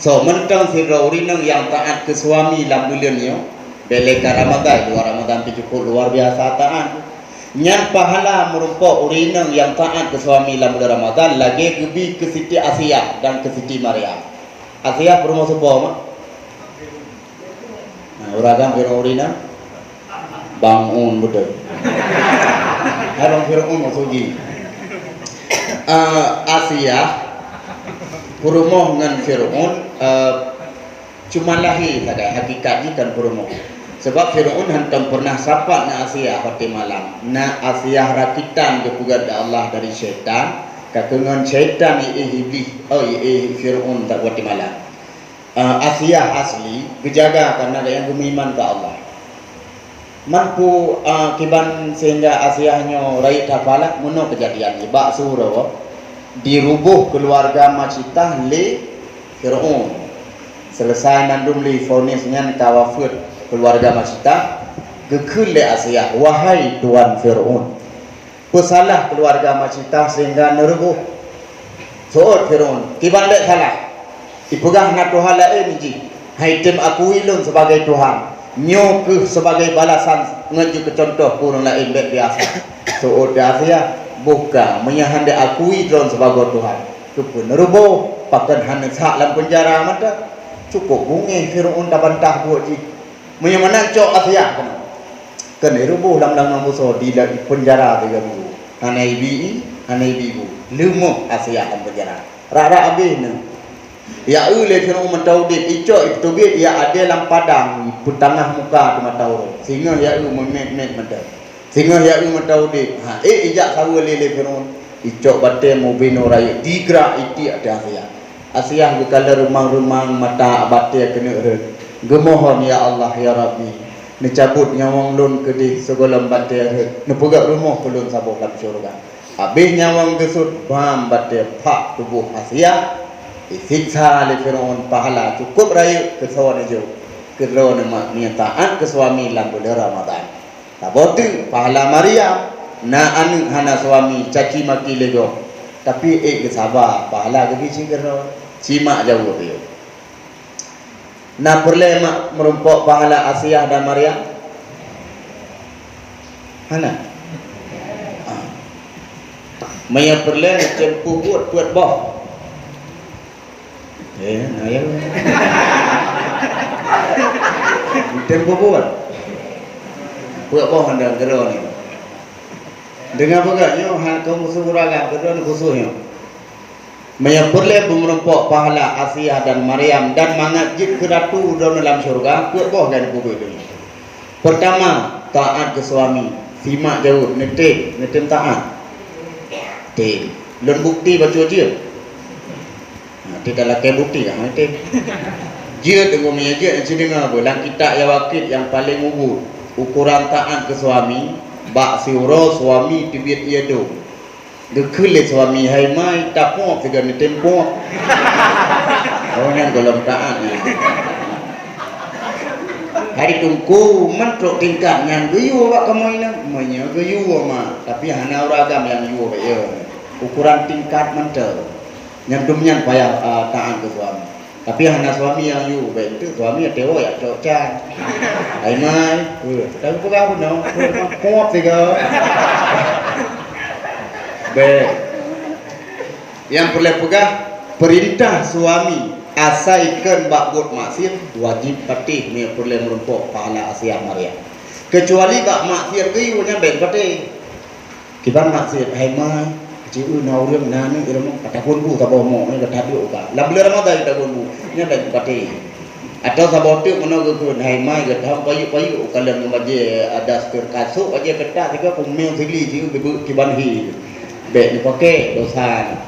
So mentang si Raurinang yang taat ke suami dalam bulannya beleka Ramadan, luar Ramadan itu cukup luar biasa taat. Nyan pahala merupakan urinang yang taat ke suami dalam bulan Ramadan lagi lebih ke Siti Asiyah dan ke Siti Maryam. Asiyah perumah sebuah mak. Nah, uragam urinang bangun betul. Harang Fir'aun masuji. Asiyah perumoh dengan Fir'aun cuma lahir saja hakikatnya kan perumoh. Sebab Fir'aun hantam pernah sapa na Asiyah pada malam. Na Asiyah rakitan kepugat Allah dari syaitan. Kakengan syaitan iblis Fir'aun tak pada malam. Asiyah asli kejaga karena ada yang beriman ke Allah. Mampu kiban sehingga Asiyahnya raih hafalak muno kejadian ibak surah dirubuh keluarga Macitah le Fir'aun selesai nandum li fonisnya tawafud keluarga Macitah gekul le Asiyah wahai tuan Fir'aun pesalah keluarga Macitah sehingga nerubuh soal Fir'aun kiban le salah dipegang nak Tuhan lain ji hai tim aku ilun sebagai Tuhan nyo ke sebagai balasan ngeju ke contoh kurang lain baik biasa. So Asiyah buka menyahanda akui drone sebagai Tuhan. Cukup nerubo pakan hanes hak dalam penjara mata cukup bungi Fir'aun dah bantah buat ji. Menyamana cok Asiyah kan nerubo dalam musuh di penjara 3 minggu. Hanai bibu lumo Asiyah dalam penjara. Rara habis ni. Ya ule Fir'aun mentaudik icok itu bit ya ada dalam padang petangah muka tu matau sehingga ya memet mata sehingga ya mentaudik ijak sawu lele Fir'aun icok batai mobino raya digerak iti ada Asiyah bekala rumang-rumang mata batai kena gemohon ya Allah ya Rabbi ni cabut nyawang lun ke di segala batai ni pegak rumah kelun sabuk dalam syurga habis nyawang gesut bam batai pak tubuh Asiyah siksa oleh Fir'aun pahala cukup raya ke sawan hijau kerana maknya taat ke suami dalam bulan Ramadan tak betul pahala Maryam na anu hana suami caci maki lego tapi ke sabar pahala ke biji kerana cimak jauh dia na perle mak merumpok pahala Asiyah dan Maryam hana maya perle cempu buat boh ayam tempo buat anda gerau ni dengan bagainya hal kamu suraga gerau ni khususnya menyapurle merumpok pahala Asiyah dan Maryam dan mengajib ke ratu dalam syurga buat kan buku itu pertama taat ke suami simak jauh netem taat tem dan bukti baca je tidak lakai bukti kan nanti dia tengok meja yang dengar bolang kita ya wakil yang paling ubur ukuran taat ke suami bak siuro suami tibit ia do dekule suami hai mai tapok tiga ni tempo orang yang golong taat ni hari tungku mentrok tingkat yang geyu wak kamu ini menya geyu mah tapi hana uragam yang yu ya ukuran tingkat mentel nyandumnya payah taat ke suami tapi hanya suami yang yu baik itu suami tewo ya cocok hai mai tapi bukan pun no kuat tiga Baik. Yang boleh pegah perintah suami asaikan bakbut maksiat wajib patih ni boleh merumpuk pahala Asiah Maryam. Kecuali bak maksiat ke nya baik patih. Kiban maksiat hai mai ciu nau rem nanu iramo kata kunbu sabo mo ni kata du ka. Lam le ramo dai ta kunbu nya baik patih. Atau sabo tu meno ke kun hai mai ke tham payu kalam ngaje ada skir kasuk aje ketak tiga pumil sili ciu bebu kiban hi. Baik ni pakai dosa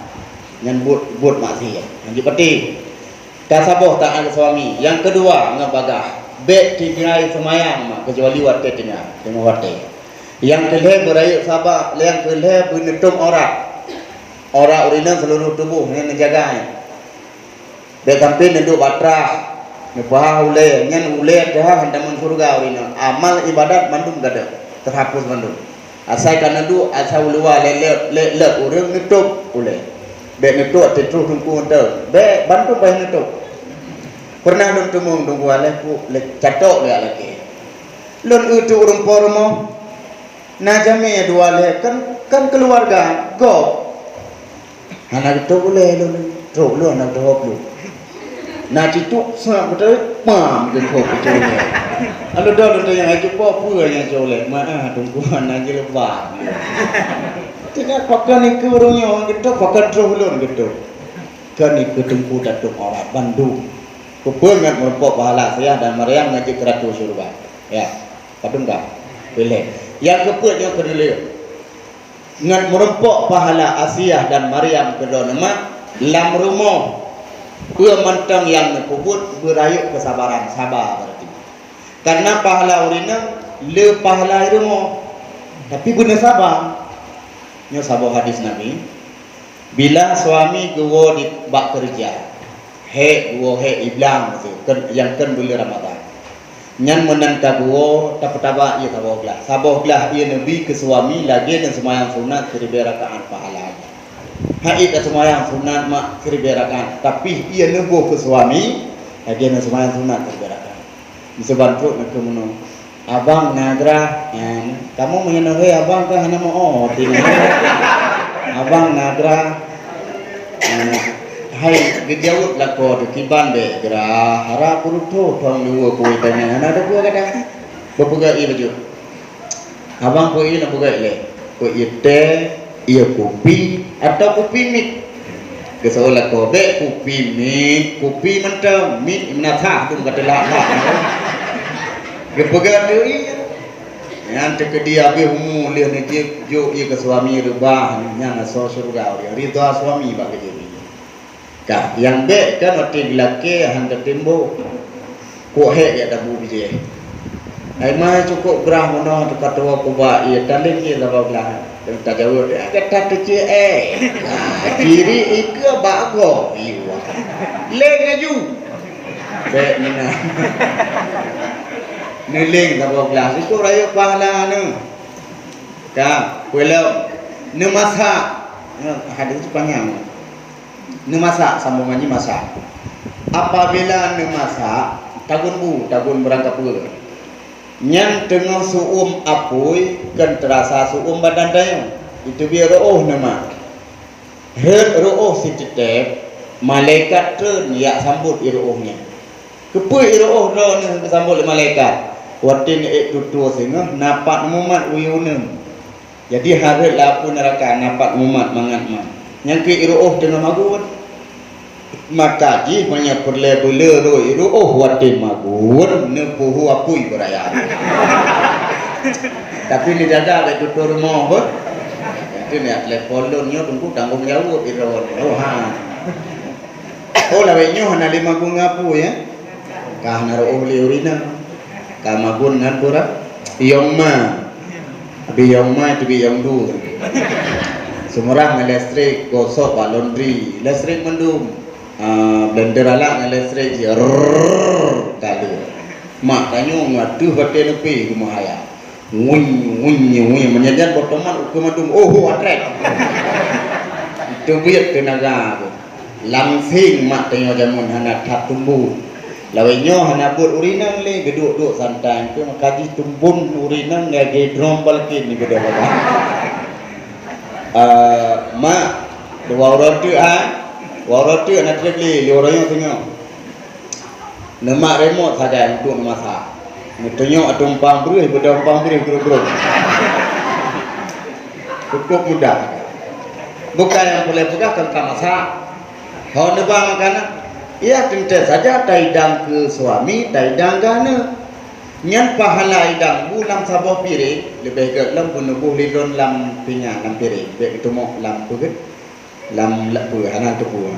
nyan buat maksiat. Yang patih kasaboh tak ada suami. Yang kedua ngabagah bet tinggai semayang mak kecuali wate tengah wate. Yang kelih berayut sabak, yang kelih benetum orang urina seluruh tubuh yang menjaga. Bet sampai nenduk batrah, nepah ule, nyan ule dah handaman surga urina. Amal ibadat mandum gada terhapus mandum. Asai kana du asal luar le urang nutup ule. Bet nutup tetruh tungku enter. Bet bantu payah nutup. Pernah dong tumung dong wale ku le catok le lagi. Lon itu rumpor mo. Najame dua le kan keluarga go. Anak itu boleh lon truk lu anak tu hop lu. Na cituk sak betul pam ke hop itu le. Alu dah lu yang aja apa yang jolek mana tungguan aja lebah. Tidak pakai ni kurungnya orang gitu pakai truk lu gitu. Kan ikut tunggu datuk orang Bandung. Kupengat merumpuk pahala Asiah dan Maryam ngaji keratu surga. Ya, padung tak? Boleh. Yang keputnya kedua. Ngat merumpuk pahala Asiah dan Maryam kedua nama lam rumah. Pua mentang yang nekubut berayuk kesabaran, sabar berarti. Karena pahala urina le pahala rumah. Tapi guna sabar. Nya sabar hadis Nabi. Bila suami gewo di bak kerja. He iblang yang kan boleh Ramadan. Nyan menangka guo tapa ia saboh belah ia nabi ke suami lagi dan semayang sunat 1000 rakaat pahala. Hai ke semayang sunat mak 1000 rakaat tapi ia nebuh ke suami lagi dan semayang sunat 1000 rakaat. Bisa bantu nak kemuno. Abang nagra kamu menyenangi abang ke hana mau abang nagra hai gejawut lako kiban de gra hara puruto thong dua koi tanya ana ada gua kata bepugai baju abang koi na pugai le koi teh ia kopi atau kopi mik kesola ko be kopi mik kopi mentah mik menatha tu kata lah bepugai deui yang terkedia be humu le ne jo ia ke suami rebah nya so surga ridha suami bagi dia. Kah yang be kan waktu lelaki hendak timbuk kuat ya dabu biji. Ai mai cukup gerah mono dekat tua kuba ia tanding ia lawa belah. Tak jauh dia kata kecil kiri ike bago iwa. Le ngaju. Be nina. Niling lawa belah itu rayu pahala anu. Kah kuelo ne masak. Hadis panjang. Nemasak sambungannya masak. Apabila nemasak tagun berangkat pula. Yang tengah suum apui kan terasa suum badan dayu. Itu biar roh nama. Her roh si tetep malaikat tu ya sambut irohnya. Kepui iroh roh ni sambut malaikat. Watin tutu sehingga napak mumat uyunum. Jadi hari lapu neraka napak mumat mangat man. Yang ke iroh dengan magun. Maka ji banyak perle-perle ro iroh watin magun ne puhu apui beraya. Tapi ni jaga ke tutur rumah ber. Itu ni telepon lonyo tunggu tanggung jawab iroh. Oh ha. Oh lawe nyo hana lima gung apu ya. Kah naro oli urina. Kah magun ngan pura. Yong ma. Abi yong ma tu bi yong du. Semurang listrik gosok bak laundry, listrik mendung. Blender alak listrik je kali. Mak tanyo ngadu hotel nepi rumah ayah. Wing menyadan botoman ukum adum atrek. Itu biar tenaga. Langsing mak tanyo jamun hana tak tumbuh. Lawenyo hana bur urinang le geduk santai tu makaji tumbun urinang ngage drombal kin ni gede baba. mak waratu anak terli liorang tengok nama remote saja untuk memasak tengok tumpang beri berdampang beri geruk-geruk cukup mudah bukan yang boleh pegang tentang masak kalau nebang makanan ya tentu saja taidang ke suami taidang gana nyan pahala idang bulan sabah piring lebih ke lam bunuh lidon lam pinya lam piring baik itu mau lam puget lam lapu hanan tupu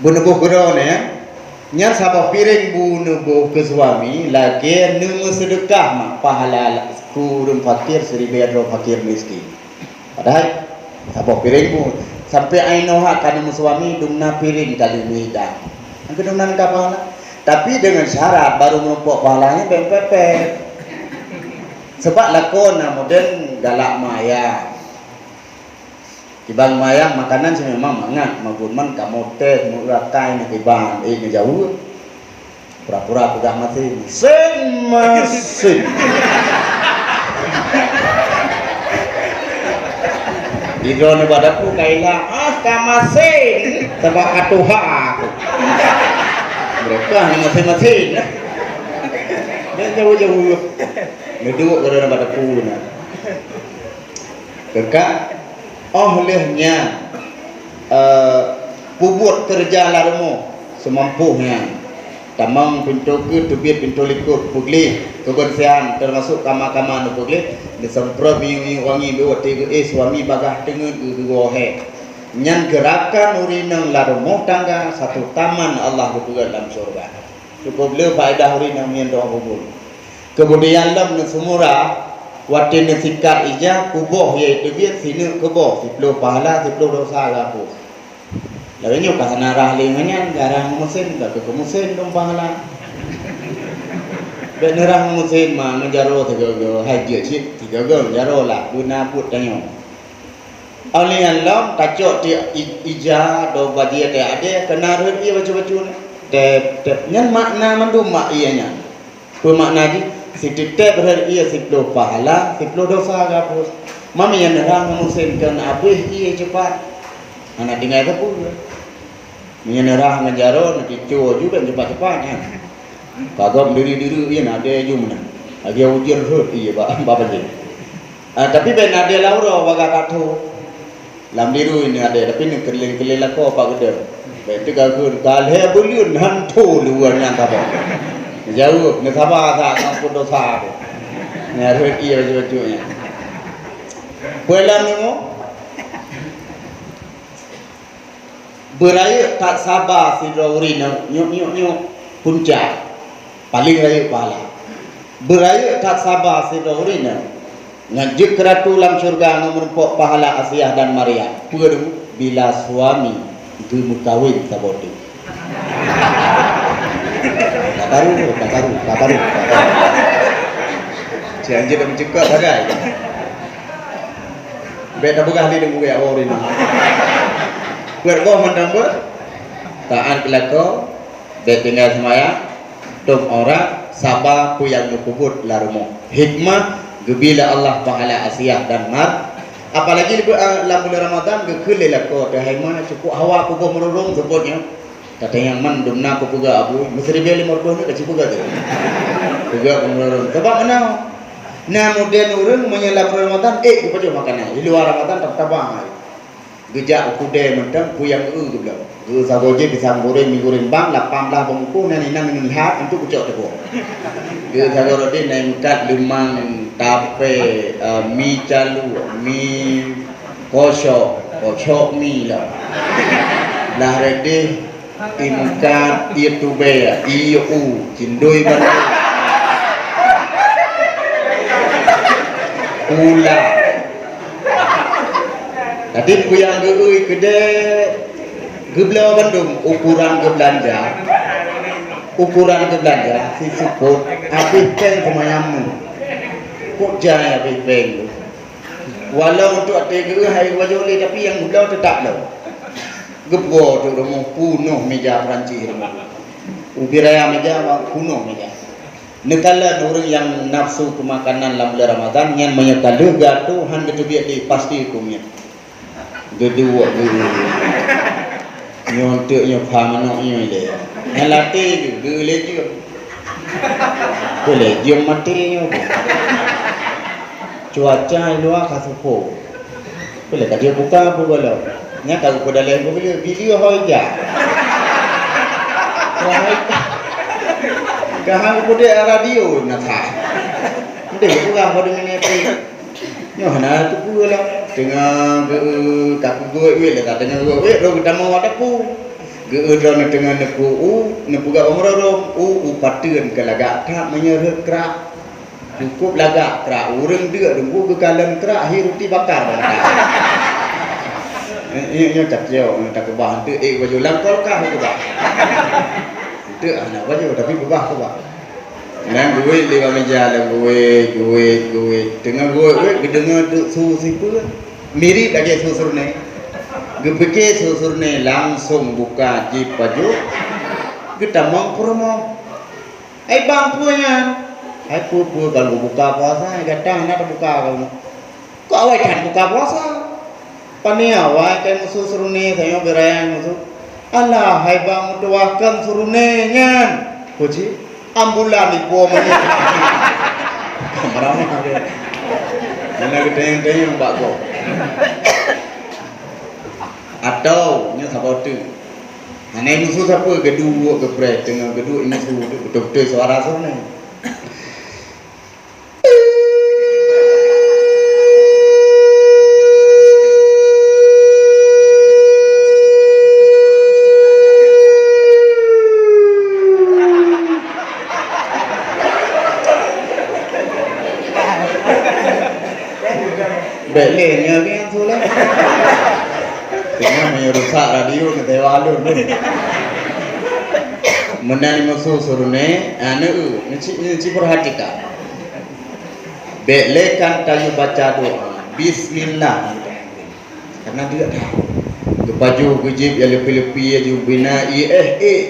bunuh gero ne nyan sabah piring bunuh ke suami lagi nemu sedekah mak pahala kurun fakir 1,000 fakir miskin padahal sabah piring bu sampai ainoha kan suami dumna piring kali hidang angke dumna ka pahala tapi dengan syarat baru menumpuk pahalanya pepet. Sebab lakon modern galak maya. Ibang maya makanan sih memang mangat, magunman kamote, murakai nak ibang, ngejauh. Pura-pura pegang mati, mesin. Di drone badaku kaila, kamasin, sebab katuha aku. Mereka hanya masing-masing dan jauh-jauh ngeduk kerana pada puna dekat olehnya pubut kerja larmo semampunya tamang pintu ke tubit pintu likut pugli kebersihan termasuk kamar-kamar no pugli disemprot wangi bewati suami bagah dengan gohe nyan gerakan urinang larmo tangga satu taman Allah bertugas dalam surga cukup le faedah urinang yang doa kubur kemudian dalam semura watin sikat ija kuboh iaitu biar sini kuboh 10 pahala 10 dosa lapu lalu nyu kasana rahlingannya garang mesin ke mesin dong pahala benerang mesin mah ngejaro 3 haji cik 3 jaro lah guna put tanya alian lam tacok ti ija do badia te ade kena rut ia baca-baca te nyan makna mandum mak ianya pe makna ji sitite ber ia 10 pahala 10 dosa gapus mami yang nerang musim kan abih ia cepat anak tinggal ke pun menyerah ngejaro nanti cuo juga cepat-cepatnya kagak diri-diri ia nak ada jumna lagi ujir rut ia bapa je tapi ben ada lauro baga katu lam diru ini ada tapi ni kelil-kelil aku apa gede betul kalau kalhe buliun hantu luar yang apa jauh ni sabar tak kampung dosa tu ni harus ia jujurnya pulang ni mo beraya tak sabar si drawri nyuk puncak paling raya pala beraya tak sabar si drawri ngajik keratu lam syurga menumpuk pahala Asiah dan Maria perlu bila suami gemukawin saboti tak taru janji dah mencekak sagai beda bukan di demu ya orang ini buat kau mendambut taat kelako bet tinggal semaya tum orang sabar ku yang kubut larumo hikmah gebila Allah pahala Asiah dan Mar apalagi dalam bulan Ramadan gekelil aku dahai mana cukup hawa aku merurung sebutnya kata yang mandum nak aku puga abu mesti beli mordoh ni kecil puga tu puga merurung sebab mana nah kemudian orang menyelap Ramadan kepada makanan di luar Ramadan tak tabang gejak kude mentang kuyang tu bilang saboje pisang goreng mie goreng bang 18 bungkus nani nang lihat untuk kucok tu dia sagor dia naik kat lemang tape mie calu mie kosok mie lah rede imkat itu be iu cindoi baru pula tadi kuyang geui gede gebla Bandung ukuran belanja si support api peng kemayamu kok jaya api peng walau untuk ate geui hai wajole tapi yang gebla tetap lo gebo tu rumah kuno meja Perancis rumah ubiraya meja kuno meja Nekala orang yang nafsu kemakanan dalam bulan Ramadan yang menyekala gaduh han gitu biar di pasti hukumnya. Gedua guru. Nyonteknya pamanoknya dia. Yang latih juga lejio. Boleh jom matinya. Cuaca luar kasupo. Boleh kat dia buka apa kalau. Nya kalau pada lain boleh video hoja. Kahang putih radio nak tak. Mesti kurang pada ni apa. Nyo hana tu pula dengan kaku gue le kata dengan gue ro kita mau ada pu. Ge ro dengan neku nepu ga omro pateun ke lagak tak menyerah kerak. Cukup lagak kerak urang dia dembu ke kalan kerak hiruti bakar. Ini tak jauh tak kebahan tu baju langkol kah tu bah. Itu anak baju tapi berubah tu bah. Nang gue di meja lah gue tengah gue dengar tu susipur mirip lagi susur ni. Gebeke susur ni langsung buka jeep baju. Kita mau promo. Bang punya. Pu kalau buka puasa kadang nak buka kamu. Kau awak kan buka puasa? Pani awak kan susur ni saya berayang musuh. Allah hai bang doakan surunenya. Puji ambulan di po mana. Marah ada. Mana keteng-teng mbak go. Atau nya sahabat tu. Hanya musuh siapa gedua geprek tengah gedua ini musuh doktor suara sana. Belenya kan tu lah. Tengah merusak radio ke tewalun ni. Menani musuh surune, anu, ni perhatikan. Belekan kayu baca doa, Bismillah. Karena dia dah. Baju kejip yang lebih-lebih aja bina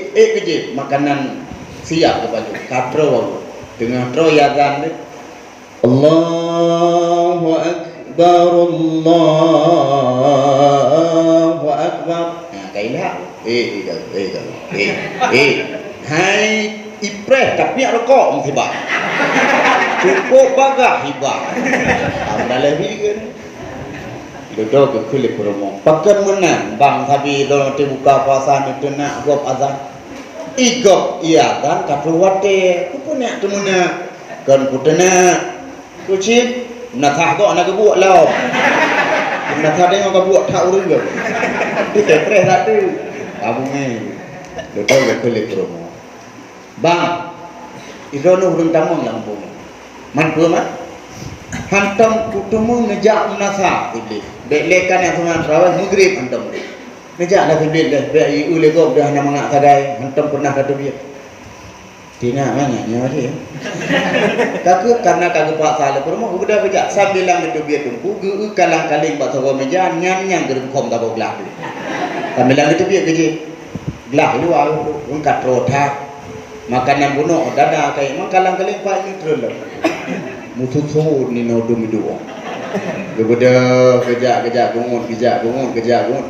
kejip makanan siap ke baju. Katro dengan tro yazan ni. Allahu Akbar, Allahu Akbar. Nah, kailah. Hai ipres tapi rokok mesti bah. Cukup bagah hibah. Ada lebih kan. Duduk ke kulit promo. Pakai menang bang tapi dorang buka puasa itu nak gop azan. Igop iya kan katruwate. Kupunya temuna kan putena. Kucing nak tak kau nak buat lau. Nak tak dia nak buat tak urus ke. Dia terpres tak tu. Abang ni. Duduk ke kulit promo. Bang. Itu nu urang tamu lampung. Man pun hantam kutumu ngejak menasa iblis. Beklekan yang tuan terawal maghrib hantam. Ngejak lah iblis dah. Bek ule kau dah nak mengak kadai. Hantam pernah kata dia. Tina banyak nyawa dia. Kakak karena kakak pak salah perempuan aku dah bejak sambil lang itu biar tumpu. Gue kalang kaling pak sahaja meja nyam gerengkom kabau gelah tu. Sambil lang itu biar kerja. Gelah luar ungkat rotak. Makanan bunuh dada kayak makalang kaling pak ini terlalu. Musuh ni nodum dua. Berbeda kejak bungut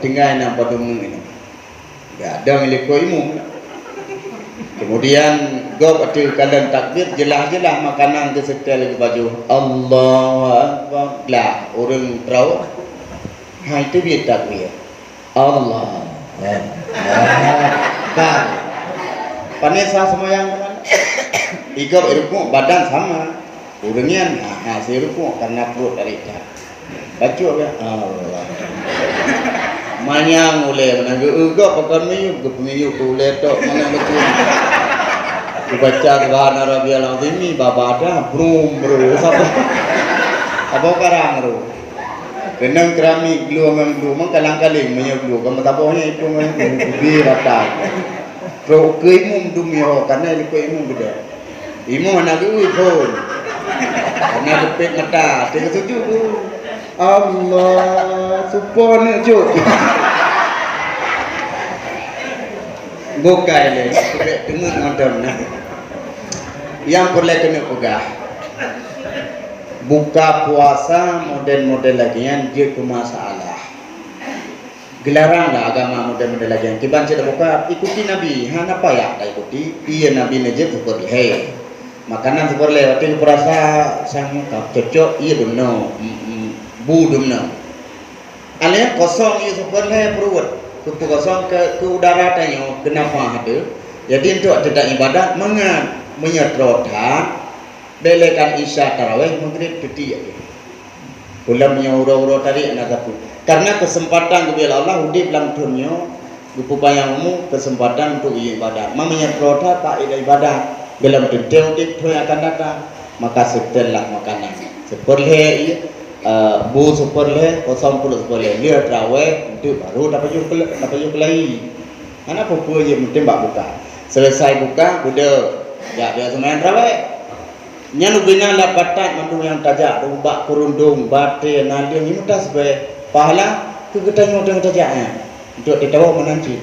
tinggal nampak dum ini. Ya ada milik kau imu. Kemudian gop atu kalian takbir jelas-jelas makanan ke setel ke baju. Allahu Akbar. Lah orang tahu. Ha itu dia takbir. Allah. Akbar. Panesa semayang kan. Igop rukuk badan sama. Urangnya si rukuk karena perut dari dah. Baca ya Allah. Manyang oleh menangga ugap pakai miyuk tu letok mana betul. Dibaca Subhana Rabbiyal Azim ni baba ada brum apa karang ro. Kenang keramik glu mengkalang-kaling menyeglu kamu tapohnya itu bi rata. Pro keimu dumio karena itu keimu beda. Imu mana tu pun. Karena depet mata, tengok sujud tu. Allah subhanahu juk. Bukai le, dengar macam nah. yang boleh kena pegah. Buka puasa model-model lagi yang dia ke masalah. Gelarang lah agama model-model lagi yang kiban cakap buka ikuti Nabi. Han apa ya tak ikuti? Iya Nabi najib seperti hey. Makanan seperti waktu itu perasa sang kap cocok iya dumno. Bu dumno. Alnya kosong iya seperti perut. Kutu kosong ke udara tanya kenapa ada? Jadi untuk tidak ibadat menyetrotan belekan isya tarawih maghrib ketiak. Ulam ura-ura tadi nak tahu. Karena kesempatan kepada Allah udip dalam dunia, upayangmu kesempatan untuk ibadat. Mamanya proda tak ada ibadat. Dalam dunia udip tu akan datang. Maka setelah makanan. Seperti bu seperti kosong puluh seperti dia tarawih itu baru dapat jumpa lagi. Mana apa yang penting buka. Selesai buka, sudah ya biasa main tarawih. Nya bina la patat mandu yang tajak rubak kurundung batin nanti ni mudah sebagai pahala ke kita nyodang tajaknya untuk ditawa menanti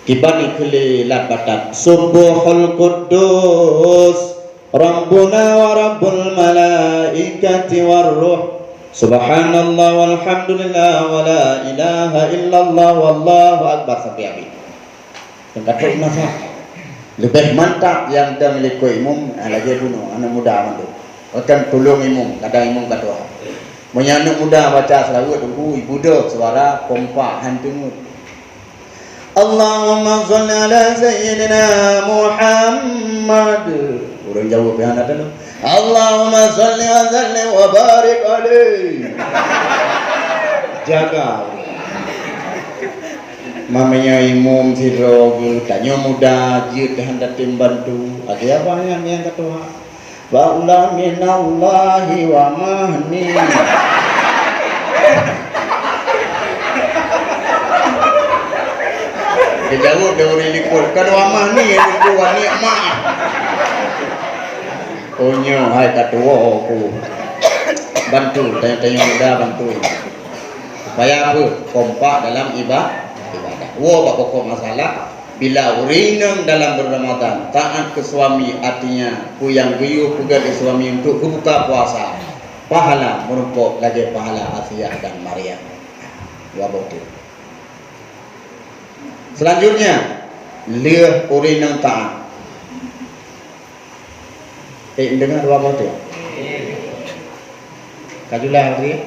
kibani kele la patat subuhul quddus rabbuna wa rabbul malaikati war ruh subhanallah walhamdulillah wa la ilaha illallah wallahu akbar sampai habis yang kata nafas lebih mantap yang dah milik imam lagi bunuh anak muda mandu akan tolong imam kadang imam kata punya anak muda baca selawat tunggu ibu dah suara kompak hantu Allahumma salli ala sayyidina Muhammad orang jawab yang ada tu Allahumma salli wa sallim wa barik alaihi jaga mamanya imam sirog tanya muda jid hendak timbantu ada apa yang kata ba'ula minallahi wa mahni dia jawab dia orang likut kan wa mahni itu wa ni'mah onyo hai kata aku bantu tanya muda bantu supaya apa kompak dalam ibadah Wah pokok masalah bila urinang dalam berramadan taat ke suami artinya kuyang guyup pegat suami untuk buka puasa pahala merumpuk lagi pahala Asiyah dan Maryam. Dua bukti. Selanjutnya liah urinang taat. Dengar dua bukti. Kajulah hari.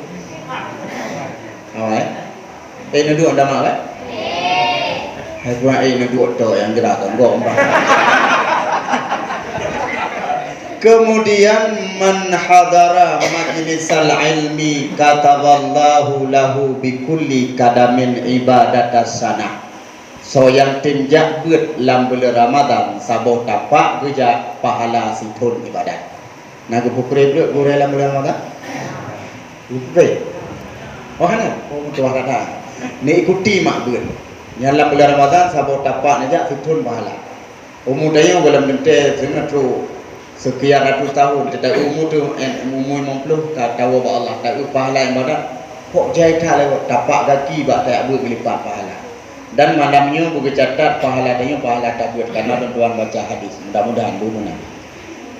Alright. Duduk anda mak kan? Aku ini dua tu yang gerakan gomba. Kemudian man hadara majlisal ilmi kataballahu lahu bikulli kadamin ibadatas sana. So yang tinjak beut lam bulan Ramadan sabo tapak geja pahala situn ibadat. Nah gupukre beut gure lam bulan Ramadan. Gupukre. Oh kana, oh tuah kata. Ni ikuti mak beut. Yang dalam bulan Ramadan sahabat tapak saja fitun pahala. Umur dia dalam bentuk dengan tu sekian ratus tahun. Tidak umur tu umur 50 kata wa Allah tak pahala ibadat. Kok jai tak lewat tapak kaki bak tak buat melipat pahala. Dan malamnya buku catat pahala dia pahala tak buat karena tuan baca hadis. Mudah-mudahan dulu nanti.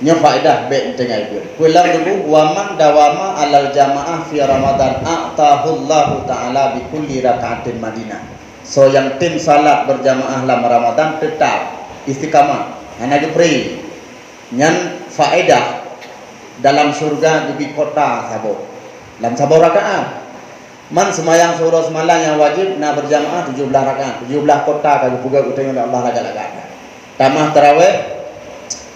Nya faedah baik tengah itu. Kulang dulu waman dawama alal jamaah fi Ramadan a'tahu Allah taala bi kulli raka'atin Madinah. So yang tim salat berjamaah dalam Ramadan tetap istiqamah. Hanya diberi nyan faedah dalam surga di kota sabo. Dalam sabo rakaat. Man semayang surah semalam yang wajib nak berjamaah 17 rakaat. 17 kota kalau puga utanya Allah rakaat. Tamah tarawih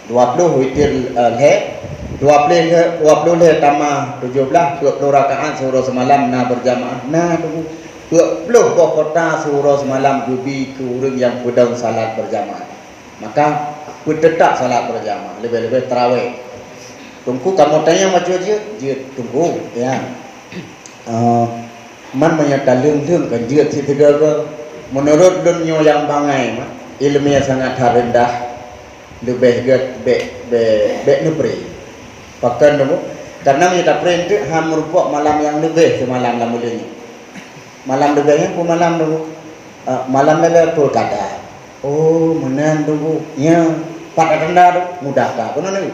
20 witir le 20 le tamah 17 rakaat surah semalam nak berjamaah. Nah tu 20 kota surah semalam dubi ke orang yang pedang salat berjamaah. Maka tetap salat berjamaah, lebih-lebih tarawih. Tunggu kamu tanya macam dia tunggu ya. Man menyata leng-leng kan dia tidak ke menurut dunia yang bangai ilmiah sangat rendah lebih be negeri. Bahkan karena menyata perintah han merupakan malam yang lebih semalam lah mulanya. Malam deganya pun malam dulu. Malam lele pun kata. Oh, menan dulu. Ya, pada tanda tu mudah tak kono ni.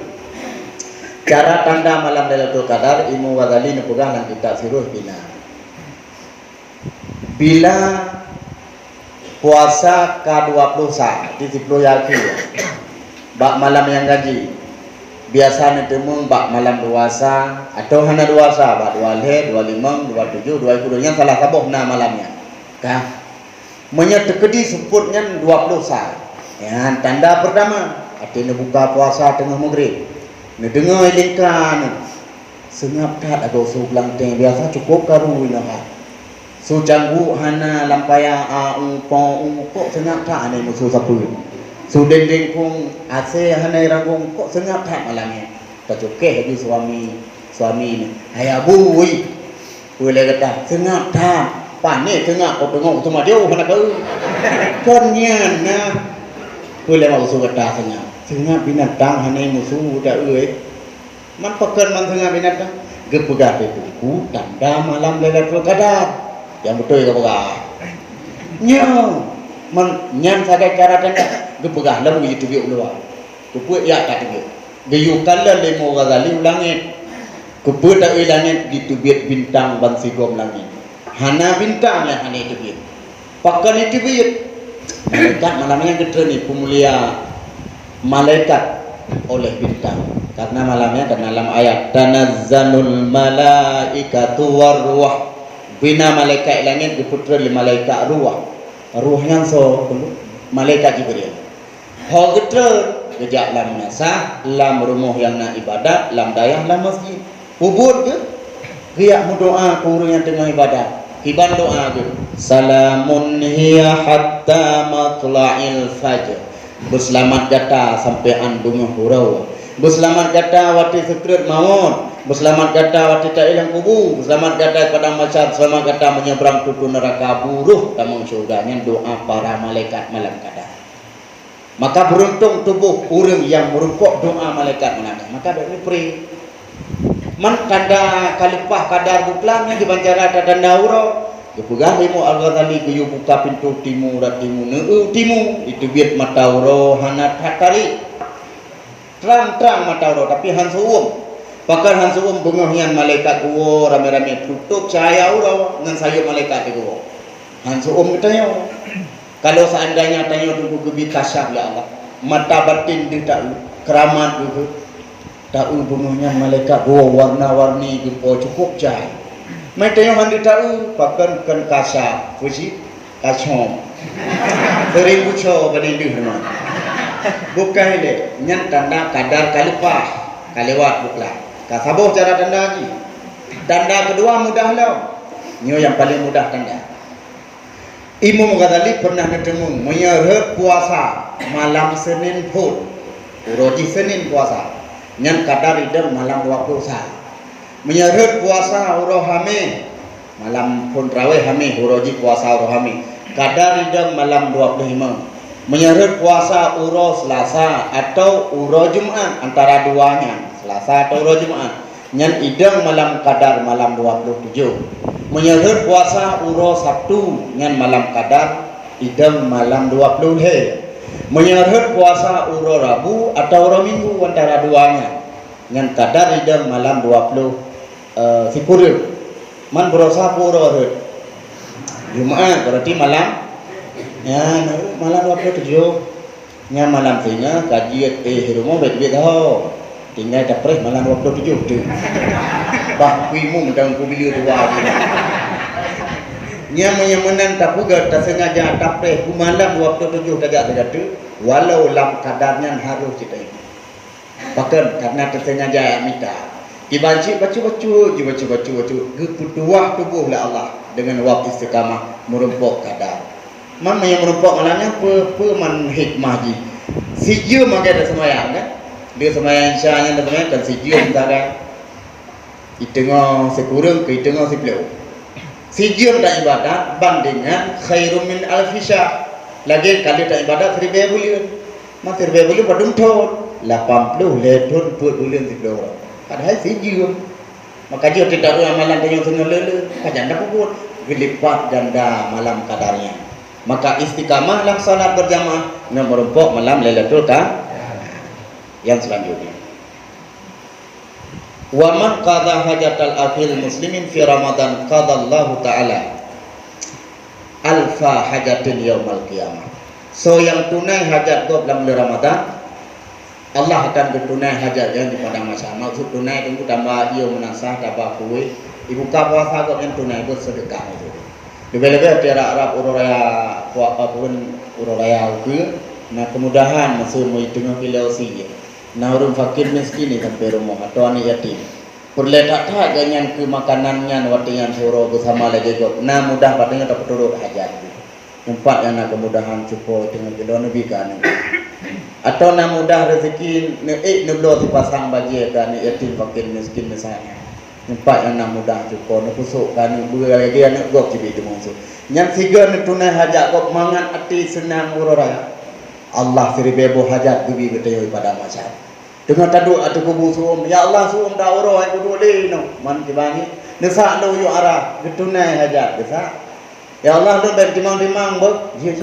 Cara tanda malam Lailatul Qadar Imam Ghazali ni pegang dalam kitab Sirruh Bina. Bila puasa ke-20 di 10 yakin bak malam yang gaji biasa temu bak malam puasa atau hana puasa bak 2 5 27 20 yang salah sabuh na malamnya kah menyetekedi sebutnya 20 ya tanda pertama artinya buka puasa tengah maghrib ne dengar ilingkan sengap tak ada sulang teng biasa cukup karu nah su janggu hana lampaya kok sengap tak ne musuh sapu su dendeng kong ase hana ranggung kok sengap tak malamnya tak cukup lagi suami ni ayah bui boleh kata sengap tak panik sengap kau tengok cuma dia mana kau konyan nah boleh mau su kata sengap binatang hana musuh dah man pakan man sengap binatang gepegah buku tanda malam Lailatul Qadar yang betul ke pegah nyo man nyan sagai cara tanda gepegah lah begitu biuk luar kepuat ya tak biuk geyukan lah lemo Ghazali langit kepuat tak langit gitu biat bintang ban sigom langit hana bintang yang hana itu biat pakan itu biat malaikat malamnya gede ni pemulia malaikat oleh bintang karena malamnya dalam ayat tanazzalul malaikatu warruh bina malaikat langit diputra oleh malaikat ruhnya so malaikat Jibril ho gede kejak lam nasah lam rumah yang nak ibadat lam dayah lam masjid kubur ke riak doa ku yang tengah ibadat hiban doa ke salamun hiya hatta matla'il fajr berselamat kata sampai andung hurau berselamat kata wati sekret maut berselamat kata wati tak ilang kubur berselamat kata pada masyarakat selamat kata menyeberang tutu neraka buruh tamang syurganya doa para malaikat malam Qadar maka beruntung tubuh orang yang merupuk doa malaikat malam maka dari pri man tanda kalipah kadar buklamnya di bancara tanda uro kepegang Imam Al-Ghazali kuyu buka pintu timur timu itu biat mata uro hanat hatari terang mata uro tapi hansuum pakar hansuum bengah yang malaikat uwo rame-rame tutup cahaya uro dengan sayup malaikat itu hansuum katanya kalau seandainya tanya tunggu gebi kasyaf ya Allah mata batin dia tak keramat gitu tak bengahnya malaikat uwo warna-warni gitu cukup cahaya mai tengok handi tahu pakan kan kasar puji kacong seribu co banding dengan bukan ile nyan tanda kadar kalipah kalewat buklah kasaboh cara tanda lagi tanda kedua mudah lo nyo yang paling mudah tanda Imam Ghazali pernah ketemu menyerah puasa malam Senin pun uroji Senin puasa nyan kadar idam malam 20 menyerut puasa urohami malam pun raweh hami uroji puasa urohami kadar idam malam 25 menyerut puasa uro Selasa atau uro Jumat antara duanya Selasa atau uro Jumat nyan idam malam kadar malam 27 menyerut puasa uro Sabtu nyan malam kadar idam malam 20 menyerut puasa uro Rabu atau uro Minggu antara duanya nyan kadar idam malam 20 Sikuril man berosa pura Jumat berarti malam ya malam 27 nya malam tinggal kaji rumah baik-baik tahu tinggal dapres malam 27 tu bah kuimu mendang ku bila dua nya menyemenan tak juga tak sengaja dapres ku malam 27 tajak tu walau lam kadarnya harus kita ini bahkan karena tersengaja minta dibaca geputuah tubuh lah Allah dengan waktu istiqamah merumpuk kadar mana yang merumpuk malamnya man hikmah ji sijil maka ada semayang kan dia semayang syahnya ada semayang kan sijil antara itengah sekurang ke itengah sepuluh sijil tak ibadat bandingkan khairum min alfisyah lagi kali tak ibadat 1000 bulan maka 1000 bulan padum tahun 80 letun buat bulan 10 padahal sijil maka dia tidak ada amalan yang tengah lele kajian dah pun berlipat ganda malam kadarnya maka istiqamah dalam salat berjamaah dengan merumpuk malam Lailatul Qadar Yang selanjutnya, wa man qada hajatal akhil muslimin fi Ramadan qadallahu ta'ala alfa hajatin yaumal qiyamah. So yang tunai hajat kau dalam bulan Ramadan, Allah akan bertunai hajatnya di pada masa. Maksud tunai itu tambah ia menasah, tambah kue. Ibu puasa kau yang tunai itu sedekah itu. Lebih-lebih tiada Arab uraya puasa pun uraya ukur. Nah kemudahan masuk mau tengah pilau sih. Nah orang fakir miskin ni sampai rumah atau anak yatim. Perletak tak ganyan ke makanannya, waktu yang suruh bersama lagi kau. Nah mudah patutnya dapat turut hajat. Empat yang nak kemudahan cukup dengan kedua nabi kan. Atau nak mudah rezeki neblo dipasang bagi kan yatim fakir miskin misalnya. Empat yang nak mudah cukup nak pusuk kan dua lagi anak gop jadi itu maksud. Yang tiga nak tunai hajat gop mangat hati senang uraya. Allah seribu hajat gebi betul pada macam. Dengan taduk atau kubu suam, ya Allah suam dah urang aku boleh no. Man kibani nesak do yu arah getunai hajat desak. Ya Allah do ben timang-timang bok, ji.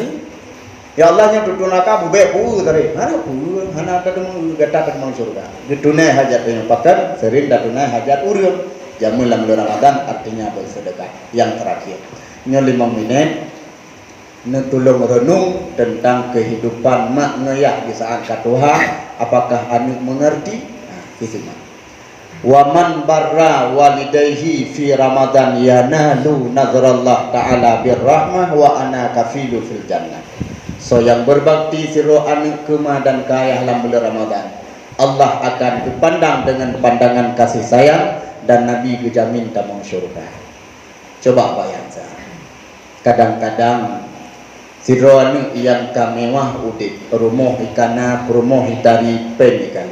Ya Allah nya tutunaka bube pu tare. Hana pu, hana kadung gata kadung surga. Getunai hajat yang pakan sering datunai hajat urang. Jamu dalam bulan Ramadan artinya bersedekah. Yang terakhir. Nya 5 minit netulung renung tentang kehidupan mak ngeyah di saat katuha. Apakah anak mengerti? Nah, wa man barra walidayhi fi Ramadan yanalu nazarallah ta'ala birrahmah wa ana kafilu fil jannah. So yang berbakti siro anak kemah dan kaya dalam bulan Ramadan, Allah akan dipandang dengan pandangan kasih sayang dan Nabi dijamin tamang syurga. Coba bayangkan. Kadang-kadang siro anu yang kamewah udip rumah ikana rumah hitari pen ikan.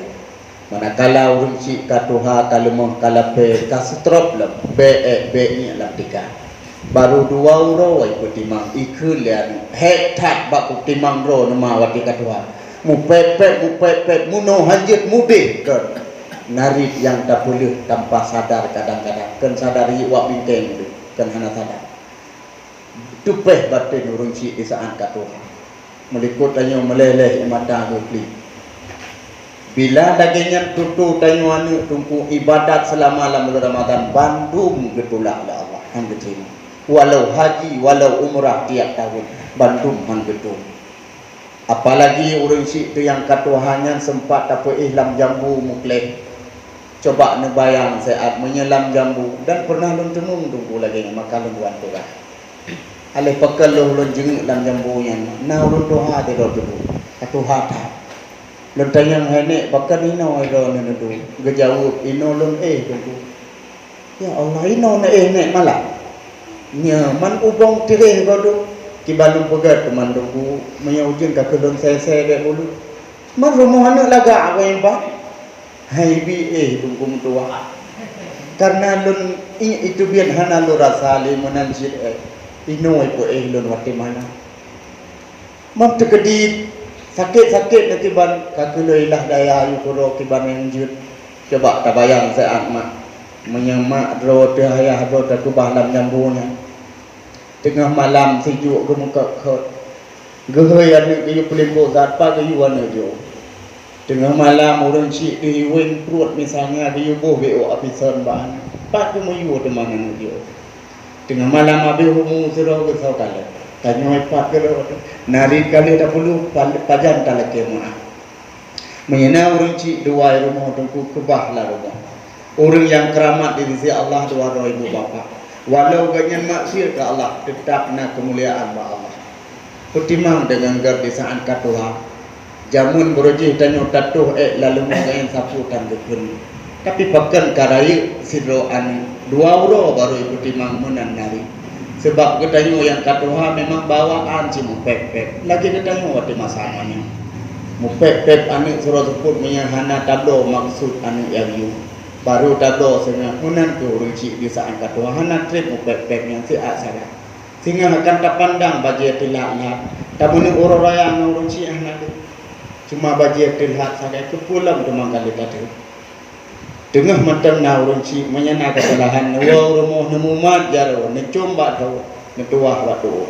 Manakala urang si katuha kalumah kalape kastrop lam be ni lam tika. Baru 2 euro ikut timang ikul lian hetat bak timang ro nama wati katuha. Mu pepet muno hanjit mudih kan. Narik yang tak boleh tanpa sadar kadang-kadang kan sadari wak bintang tu kan hana sadar. Tupeh batin urang si di saat katuha. Melikut tanyo meleleh mata gupli. Bila dagingnya tutu tanyo anu tumpu ibadat selama bulan Ramadan bandum getulak oleh Allah hang diterima. Walau haji walau umrah tiap tahun bandum hang betul. Apalagi urang si tu yang katuhanya sempat apa ihlam jambu mukleh. Coba ne bayang saat menyelam jambu dan pernah lun tenung tunggu lagi maka luan tu lah. Alih pakal lun jenguk dalam jambunya. Nah ulun doa dia doa dulu. Katuha tak. Lun tayang henek pakal ino ero nenedu. Gejawab ino lun tunggu. Ya Allah ino na nek malah. Nya man ubong tireh godo. Kibalung pegat teman tunggu menyaujen ka kelun saya dek dulu. Man rumah anak laga apa yang pak? Hai bi tunggu tua. Karena lun itu biar hana lu rasa limunan sir inoy po lun wati mana. Mam tegedi sakit-sakit na kiban kakuloy lah daya yu kuro kiban yang jut. Coba tabayang saat mak menyemak ro daya ro takubah lam jambunya. Tengah malam sejuk gemuka khot. Gehoy anu yu pelimbo zat pa yu anu jo. Tengah malam urang si di wing perut misalnya di boh bo apisan bahan. Pak tu mayu teman anu jo. Tengah malam habis humu surau ke saudara. Tanya apa kalau nari kali dah perlu pajan tak lagi mana. Menyena orang cik dua rumah tunggu kebah lah rumah. Orang yang keramat di sisi Allah dua ibu bapa. Walau ganyan maksir ke Allah tetap nak kemuliaan ba Allah. Pertimang dengan gardisaan katuha. Jamun berujih tanya tatuh lalu mengayan sapu tan gekun. Tapi pakan karai sidroan 2 euro baru ikut timang menan nari. Sebab ketanyo yang katuha memang bawaan si mupep-pep. Lagi ketanyo waktu masamanya. Mupep-pep anu surah sebut menyahana tablo maksud anu yang yu. Baru tablo sehingga menan tu runcik di saat katuha. Hana trip mupep-pep yang siak salah. Sehingga akan terpandang bagi tilak-lak. Tabuni urut raya anu runcik hana tu. Cuma bagi tilak salah kepulang tu mangkali tadi. Tengah macam na urang cik menyana kesalahan wa rumah nemu mat jaro ne comba tau ne tuah batu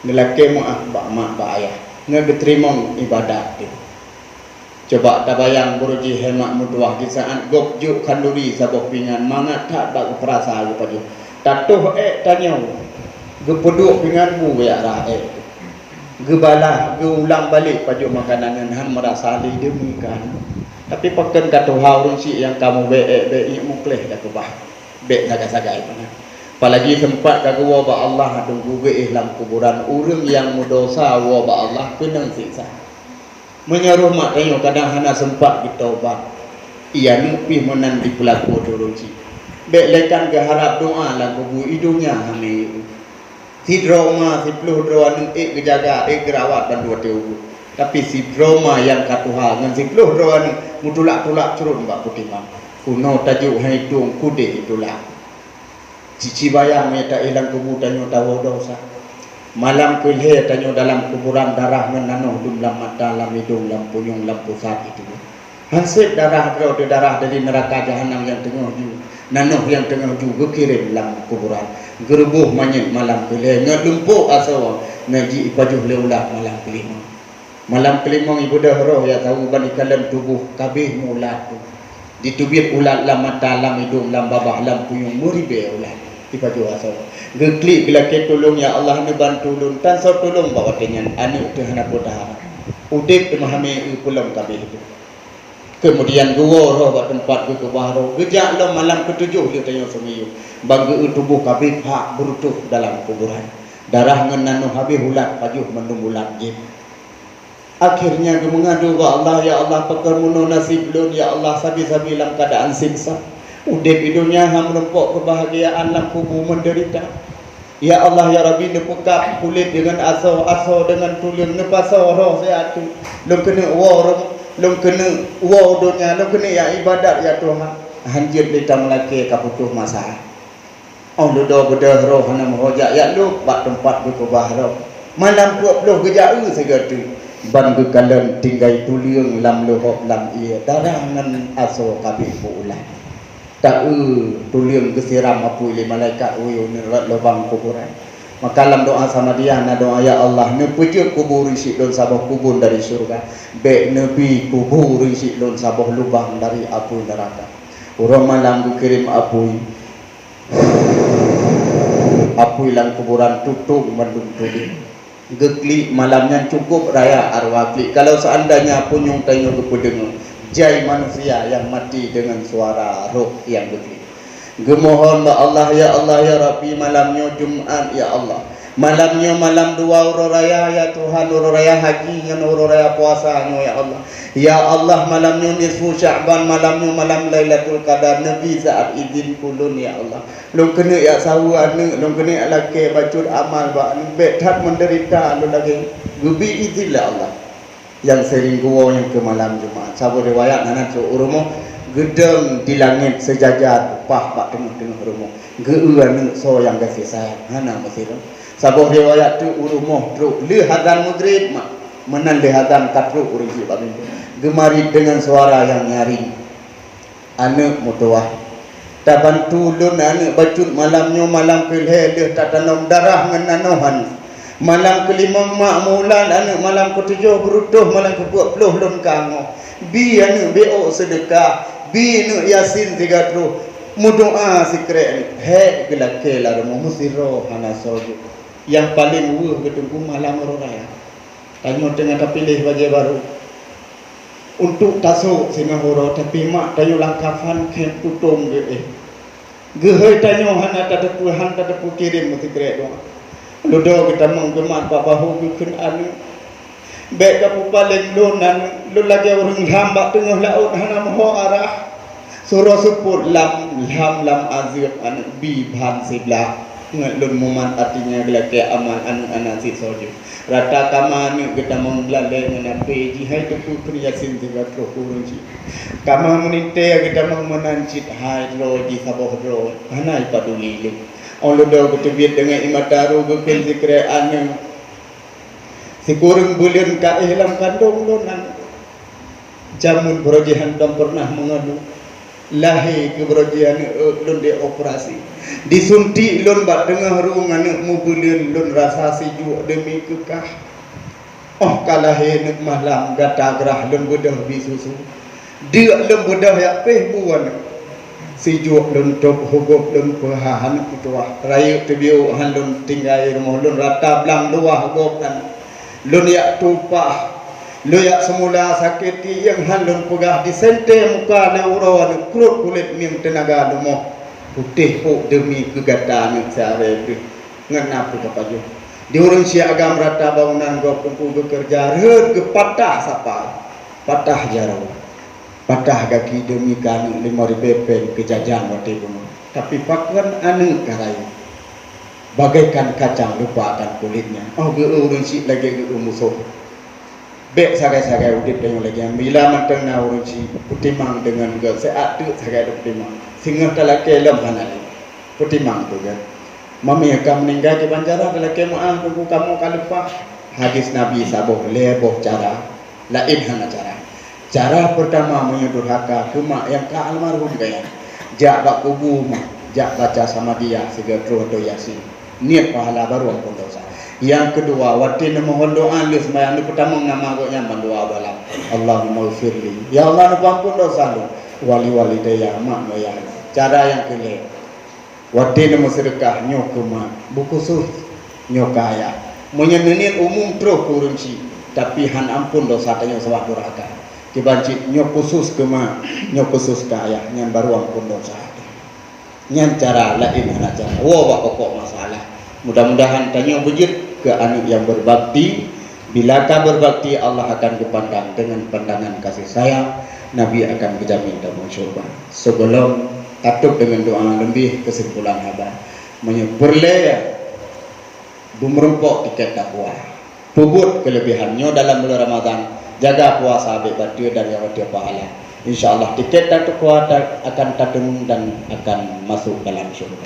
lelaki mak bak mak bak ayah ne diterima ibadat tu Coba tabayang buruji hemat mutuah di saat gok juk kanduri sabok pingan mangat tak bak perasa lu paju. Tatuh tanya. Gepeduk pinganmu ya arah Gebalah geulang balik paju makanan yang han merasa li demikan. Tapi pakan kata haurun si yang kamu be mukleh dah kebah. Be saga-saga itu. Apalagi tempat kagak wabah Allah ada guge lam kuburan urang yang mudosa wabah Allah kena siksa. Menyeruh mak ayo kadang hana sempat ditaubat. Ia nupi menan di pelaku doroji. Bek lekan ke harap doa lah kubu hidungnya hami. Si drama si peluh drama ke jaga gerawat dan dua tewu. Tapi si drama yang katuha dengan si peluh drama mutulak-tulak curun bak putih mam. Kuno tajuk hitung kude itulah. Cici bayang meta ilang kubu tanyo tahu dosa. Malam kelih tanyo dalam kuburan darah menanoh dum lam mata lam hidung lam punyung lam pusat itu. Hansip darah dari neraka jahanam yang tengah ju. Nanoh yang tengah ju kirim lam kuburan. Gerubuh manyet malam kelih ngelumpuk asawa naji ipajuh leulah malam kelima. Malam kelima ibu dah roh ya tahu banikalan tubuh kabeh mulat tu. Ditubit ulat lam mata lam hidung lam babah lam punyung muribe ulat. Ipajuh asawa. Geklik bila ke tolong ya Allah ni bantu lun tan so tolong bawa dengan anu tu hana podah. Udip memahami pulang kabeh itu. Kemudian gua roh buat tempat ke baharu. Gejak lo malam ketujuh dia tanya semiyu. Bagi tubuh kabeh hak berutuh dalam kuburan. Darah ngenanu habis ulat pajuh mendung ulat jin. Akhirnya dia mengadu ke Allah, ya Allah pakar muno nasib lun, ya Allah sabi-sabi dalam keadaan siksa. Udip hidupnya ham lempok kebahagiaan lam kubur menderita. Ya Allah ya Rabbi nepekap kulit dengan aso dengan tulang nepaso roh saya tu. Lom kena war, lom kena war dunia, lom kena ya ibadat ya Tuhan. Hanjir kita melaki kaputuh masa. Allah doa bedah roh hana merojak ya lu bak tempat berkubah roh. Malam 20 gejau segatu. Ban gekalan tinggai tuliang lam lohok lam ia darah ngan aso kabeh ulah. Tak tuliang kesiram apu ile malaikat uyu ni lubang kuburan. Maka dalam doa sama dia na doa ya Allah ne pujuk kubur isi don sabah kubur dari surga. Be nebi kubur isi don sabah lubang dari apu neraka. Urang malam dikirim apu. Apu ilang kuburan tutup mendung tulis. Gekli malamnya cukup raya arwah klik. Kalau seandainya punyung tanyo kepedengung jai manusia yang mati dengan suara roh yang gekli. Gemohon ba Allah ya Rabbi malamnya Jumat ya Allah. Malamnya malam dua uro raya ya Tuhan, uro raya haji dengan uro raya puasanya ya Allah. Ya Allah malamnya nisfu Sya'ban, malamnya malam Lailatul Qadar, Nabi saat izin kulun ya Allah. Long kena ya sawu anu, long kena laki bacur amal ba anu betat menderita lu lagi. Gubi izin lah Allah. Yang sering gua yang ke malam Jumat. Sabu riwayat nanan so urumo gedeng di langit sejajar pah bak tengah-tengah urumo. Geuan so yang kasih sayang. Hana masih sabuh riwayat tu urumoh truk li hadan maghrib mak menan li hadan katru urisi babin gemari dengan suara yang nyaring anak mutuah taban tulun anak bacut malamnya malam kelih leh tak tanam darah ngenanohan malam kelima mak mulan anak malam ketujuh berutuh malam ke-20 lun kango bi anak beo sedekah bi anak yasin 30 mudoa sikre he gelake la rumo musiro hana soju yang paling wuh ketunggu malam raya. Tanyo tengah terpilih baju baru untuk tasuk Singapura tapi mak tanyo langkafan kem tutung ge. Gehoi tanyo hana tadapu han tadapu kirim mesti kre doa. Ludo kita menggemat babahu bikin anu. Baik kapu paling lunan lu lagi orang hamba tengah laut hana moho arah. Surah sepur lam azir anu bi ban sebelah. Ngelun muman artinya gelake amal anak si soju. Rata kama ni kita menggelalai dengan peji hai tepu kriyasin tiga kurunci. Kama menite kita mengancit hai roji saboh ro. Hana ipaduli lu. Allah dah ketebit dengan imataru gepil zikre anu. Si kurung bulan ka ihlam kandung lunan. Jamun berojihan dom pernah mengadu. Lahi keberojian lun di operasi disuntik lun bak tengah ruang anak mobilin lun rasa sejuk demi kekah Oh kalahe nek malam gata gerah lem bedah bisusu. Dia lem bedah ya peh buan. Sijuk lem top hugop lem pehahan kutuah. Rayu tebiu han lem tinggai rumah lem rata blang dua hugop dan lem ya tupah. Lu yak semula sakit yang han lem pegah di sente muka neuro anu kurut kulit mim tenaga lumoh. Putih puk demi kegataan sehari itu. Ngenap kita paju. Di orang Syiah agam rata bangunan gua kumpu bekerja red ke patah sapa. Patah jarau. Patah kaki demi kanu 5.000 pen kejajang waktu bunuh. Tapi pakuan anu karayu. Bagaikan kacang lupa akan kulitnya. Oh ge orang Syiah lagi ge musuh. Bek sagai-sagai udip dengan lagi. Bila matang na orang Syiah putimang dengan ge seatu sagai putimang. Singa talake lem hanali. Putimang tu kan. Mami akan meninggal di Banjarah adalah kemu'ah tunggu kamu kalipah. Hadis Nabi sabuh leboh cara lain hana cara pertama menyedurhaka cuma yang ke almarhum gaya jak bak kubu jak baca sama dia segera do yasin niat pahala baru ampun dosa. Yang kedua watin mohon doa lu sembahyang lu pertama nama goknya doa dalam Allahumma ghfirli ya Allah nu ampun dosa lu wali daya mak ya cara yang kedua wadina sedekah nyokuma buku sus nyokaya menyenin umum terus kurun si tapi han ampun dosa tanya sawah durhaka dibanci nyok khusus kema nyok khusus kaya nyan baru ampun dosa nyan cara lain hana cara wa pokok masalah mudah-mudahan tanya bujit ke anak yang berbakti bila ka berbakti Allah akan dipandang dengan pandangan kasih sayang Nabi akan dijamin dalam syurga sebelum Atuk dengan doa lebih kesimpulan haba berlea bumerempok tiket dakwah pubut kelebihannya dalam bulan Ramadan jaga puasa habis batu dan yang dia pahala insyaallah tiket dakwah akan tatun dan akan masuk dalam syurga.